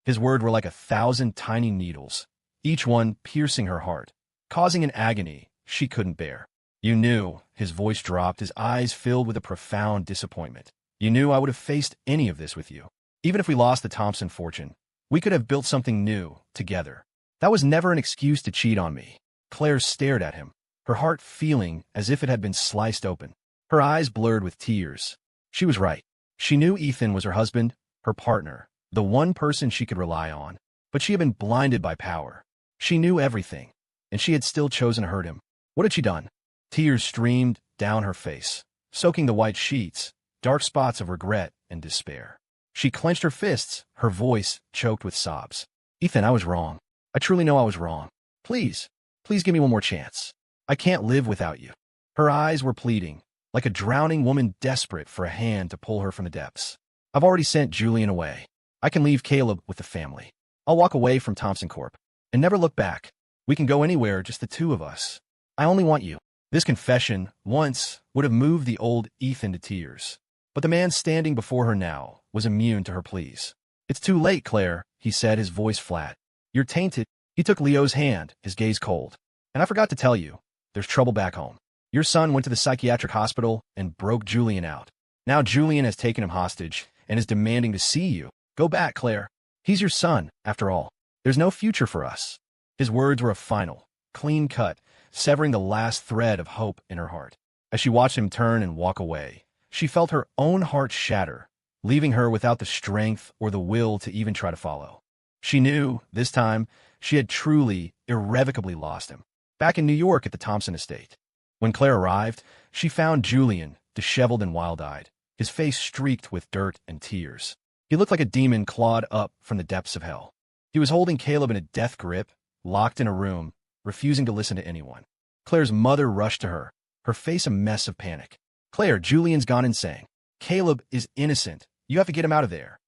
His words were like 1,000 tiny needles, each one piercing her heart, causing an agony she couldn't bear. "You knew," his voice dropped, his eyes filled with a profound disappointment. "You knew I would have faced any of this with you. Even if we lost the Thompson fortune, we could have built something new, together. That was never an excuse to cheat on me." Claire stared at him, her heart feeling as if it had been sliced open. Her eyes blurred with tears. She was right. She knew Ethan was her husband, her partner, the one person she could rely on. But she had been blinded by power. She knew everything, and she had still chosen to hurt him. What had she done? Tears streamed down her face, soaking the white sheets, dark spots of regret and despair. She clenched her fists, her voice choked with sobs. "Ethan, I was wrong. I truly know I was wrong. Please, please give me one more chance. I can't live without you." Her eyes were pleading, like a drowning woman desperate for a hand to pull her from the depths. "I've already sent Julian away. I can leave Caleb with the family. I'll walk away from Thompson Corp. and never look back. We can go anywhere, just the two of us. I only want you." This confession, once, would have moved the old Ethan to tears. But the man standing before her now was immune to her pleas. "It's too late, Claire," he said, his voice flat. "You're tainted." He took Leo's hand, his gaze cold. "And I forgot to tell you, there's trouble back home. Your son went to the psychiatric hospital and broke Julian out. Now Julian has taken him hostage and is demanding to see you. Go back, Claire. He's your son, after all. There's no future for us." His words were a final, clean cut, severing the last thread of hope in her heart. As she watched him turn and walk away, she felt her own heart shatter, leaving her without the strength or the will to even try to follow. She knew, this time, she had truly, irrevocably lost him. Back in New York at the Thompson estate. When Claire arrived, she found Julian, disheveled and wild-eyed, his face streaked with dirt and tears. He looked like a demon clawed up from the depths of hell. He was holding Caleb in a death grip, locked in a room, refusing to listen to anyone. Claire's mother rushed to her, her face a mess of panic. "Claire, Julian's gone insane. Caleb is innocent. You have to get him out of there."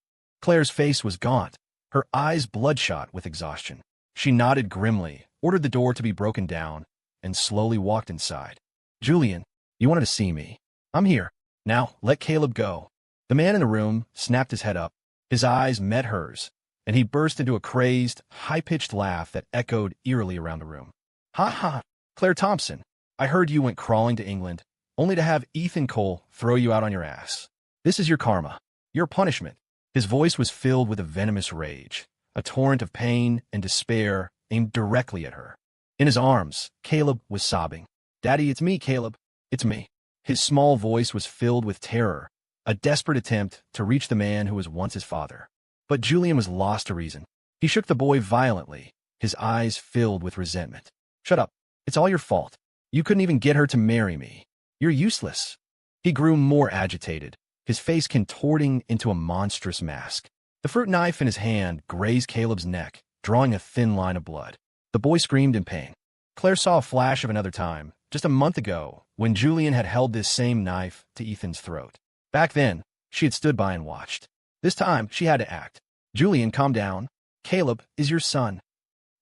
Claire's face was gaunt, her eyes bloodshot with exhaustion. She nodded grimly, ordered the door to be broken down, and slowly walked inside. "Julian, you wanted to see me. I'm here. Now, let Caleb go." The man in the room snapped his head up. His eyes met hers, and he burst into a crazed, high-pitched laugh that echoed eerily around the room. "Ha ha, Claire Thompson, I heard you went crawling to England, only to have Ethan Cole throw you out on your ass. This is your karma, your punishment." His voice was filled with a venomous rage, a torrent of pain and despair aimed directly at her. In his arms, Caleb was sobbing. "Daddy, it's me, Caleb. It's me." His small voice was filled with terror, a desperate attempt to reach the man who was once his father. But Julian was lost to reason. He shook the boy violently, his eyes filled with resentment. "Shut up. It's all your fault. You couldn't even get her to marry me. You're useless." He grew more agitated, his face contorting into a monstrous mask. The fruit knife in his hand grazed Caleb's neck, drawing a thin line of blood. The boy screamed in pain. Claire saw a flash of another time, just a month ago, when Julian had held this same knife to Ethan's throat. Back then, she had stood by and watched. This time, she had to act. "Julian, calm down. Caleb is your son."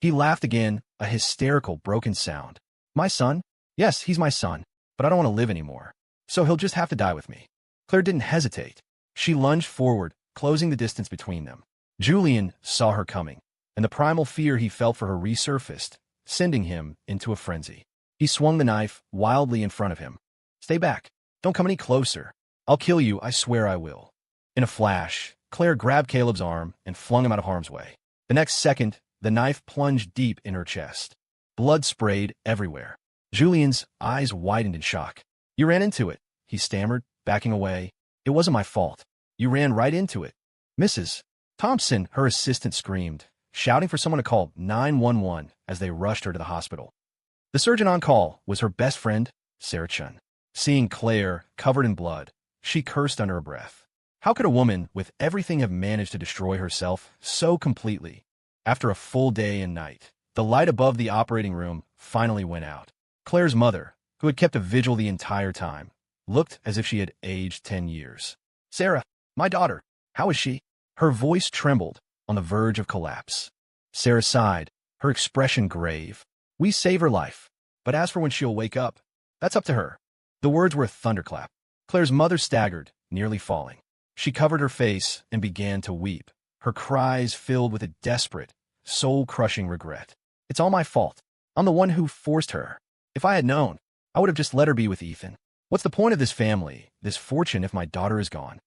He laughed again, a hysterical, broken sound. "My son? Yes, he's my son, but I don't want to live anymore. So he'll just have to die with me." Claire didn't hesitate. She lunged forward, closing the distance between them. Julian saw her coming, and the primal fear he felt for her resurfaced, sending him into a frenzy. He swung the knife wildly in front of him. "Stay back. Don't come any closer. I'll kill you, I swear I will." In a flash, Claire grabbed Caleb's arm and flung him out of harm's way. The next second, the knife plunged deep in her chest. Blood sprayed everywhere. Julian's eyes widened in shock. "You ran into it," he stammered, backing away. "It wasn't my fault. You ran right into it." "Mrs. Thompson," her assistant screamed, shouting for someone to call 911 as they rushed her to the hospital. The surgeon on call was her best friend, Sarah Chun. Seeing Claire covered in blood, she cursed under her breath. How could a woman with everything have managed to destroy herself so completely? After a full day and night, the light above the operating room finally went out. Claire's mother, who had kept a vigil the entire time, looked as if she had aged 10 years. "Sarah, my daughter, how is she?" Her voice trembled, on the verge of collapse. Sarah sighed, her expression grave. "We save her life, but as for when she'll wake up, that's up to her." The words were a thunderclap. Claire's mother staggered, nearly falling. She covered her face and began to weep, her cries filled with a desperate, soul-crushing regret. "It's all my fault. I'm the one who forced her. If I had known, I would have just let her be with Ethan. What's the point of this family, this fortune, if my daughter is gone?"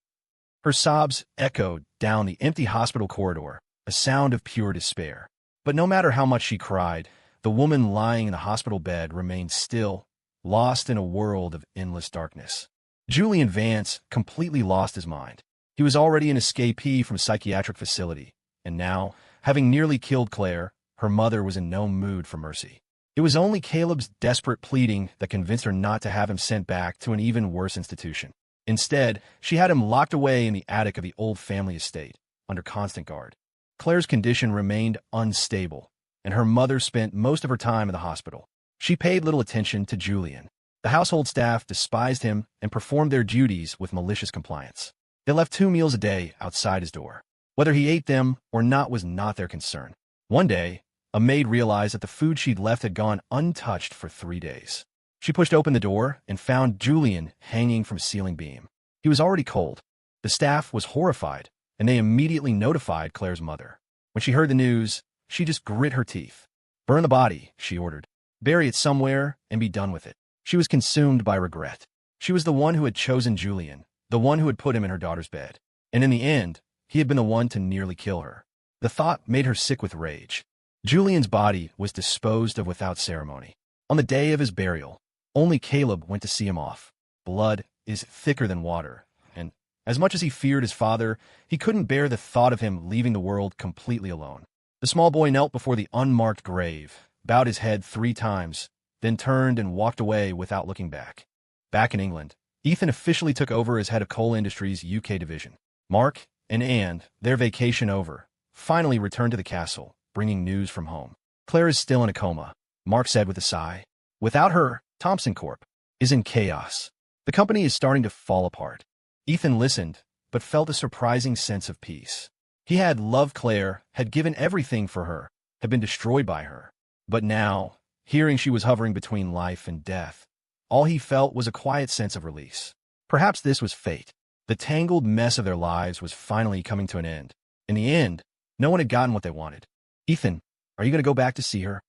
Her sobs echoed down the empty hospital corridor, a sound of pure despair. But no matter how much she cried, the woman lying in the hospital bed remained still, lost in a world of endless darkness. Julian Vance completely lost his mind. He was already an escapee from a psychiatric facility, and now, having nearly killed Claire, her mother was in no mood for mercy. It was only Caleb's desperate pleading that convinced her not to have him sent back to an even worse institution. Instead, she had him locked away in the attic of the old family estate, under constant guard. Claire's condition remained unstable, and her mother spent most of her time in the hospital. She paid little attention to Julian. The household staff despised him and performed their duties with malicious compliance. They left 2 meals a day outside his door. Whether he ate them or not was not their concern. One day, a maid realized that the food she'd left had gone untouched for 3 days. She pushed open the door and found Julian hanging from a ceiling beam. He was already cold. The staff was horrified, and they immediately notified Claire's mother. When she heard the news, she just grit her teeth. "Burn the body," she ordered. "Bury it somewhere and be done with it." She was consumed by regret. She was the one who had chosen Julian, the one who had put him in her daughter's bed. And in the end, he had been the one to nearly kill her. The thought made her sick with rage. Julian's body was disposed of without ceremony. On the day of his burial, only Caleb went to see him off. Blood is thicker than water, and as much as he feared his father, he couldn't bear the thought of him leaving the world completely alone. The small boy knelt before the unmarked grave, bowed his head 3 times, then turned and walked away without looking back. Back in England, Ethan officially took over as head of Coal Industries' UK division. Mark and Anne, their vacation over, finally returned to the castle, bringing news from home. "Claire is still in a coma," Mark said with a sigh. "Without her, Thompson Corp. is in chaos. The company is starting to fall apart." Ethan listened, but felt a surprising sense of peace. He had loved Claire, had given everything for her, had been destroyed by her. But now, hearing she was hovering between life and death, all he felt was a quiet sense of release. Perhaps this was fate. The tangled mess of their lives was finally coming to an end. In the end, no one had gotten what they wanted. "Ethan, are you going to go back to see her?"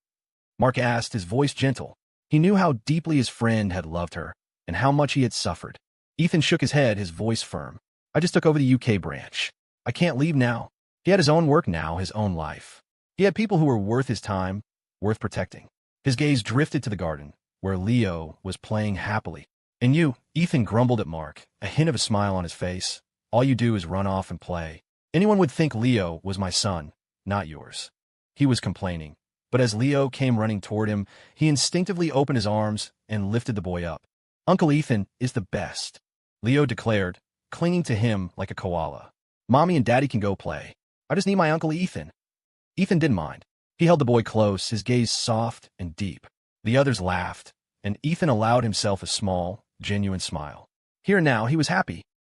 Mark asked, his voice gentle. He knew how deeply his friend had loved her, and how much he had suffered. Ethan shook his head, his voice firm. "I just took over the UK branch. I can't leave now." He had his own work now, his own life. He had people who were worth his time, worth protecting. His gaze drifted to the garden, where Leo was playing happily. "And you," Ethan grumbled at Mark, a hint of a smile on his face. "All you do is run off and play. Anyone would think Leo was my son, not yours." He was complaining, but as Leo came running toward him, he instinctively opened his arms and lifted the boy up. "Uncle Ethan is the best," Leo declared, clinging to him like a koala. "Mommy and Daddy can go play. I just need my Uncle Ethan." Ethan didn't mind. He held the boy close, his gaze soft and deep. The others laughed, and Ethan allowed himself a small, genuine smile. Here and now, he was happy.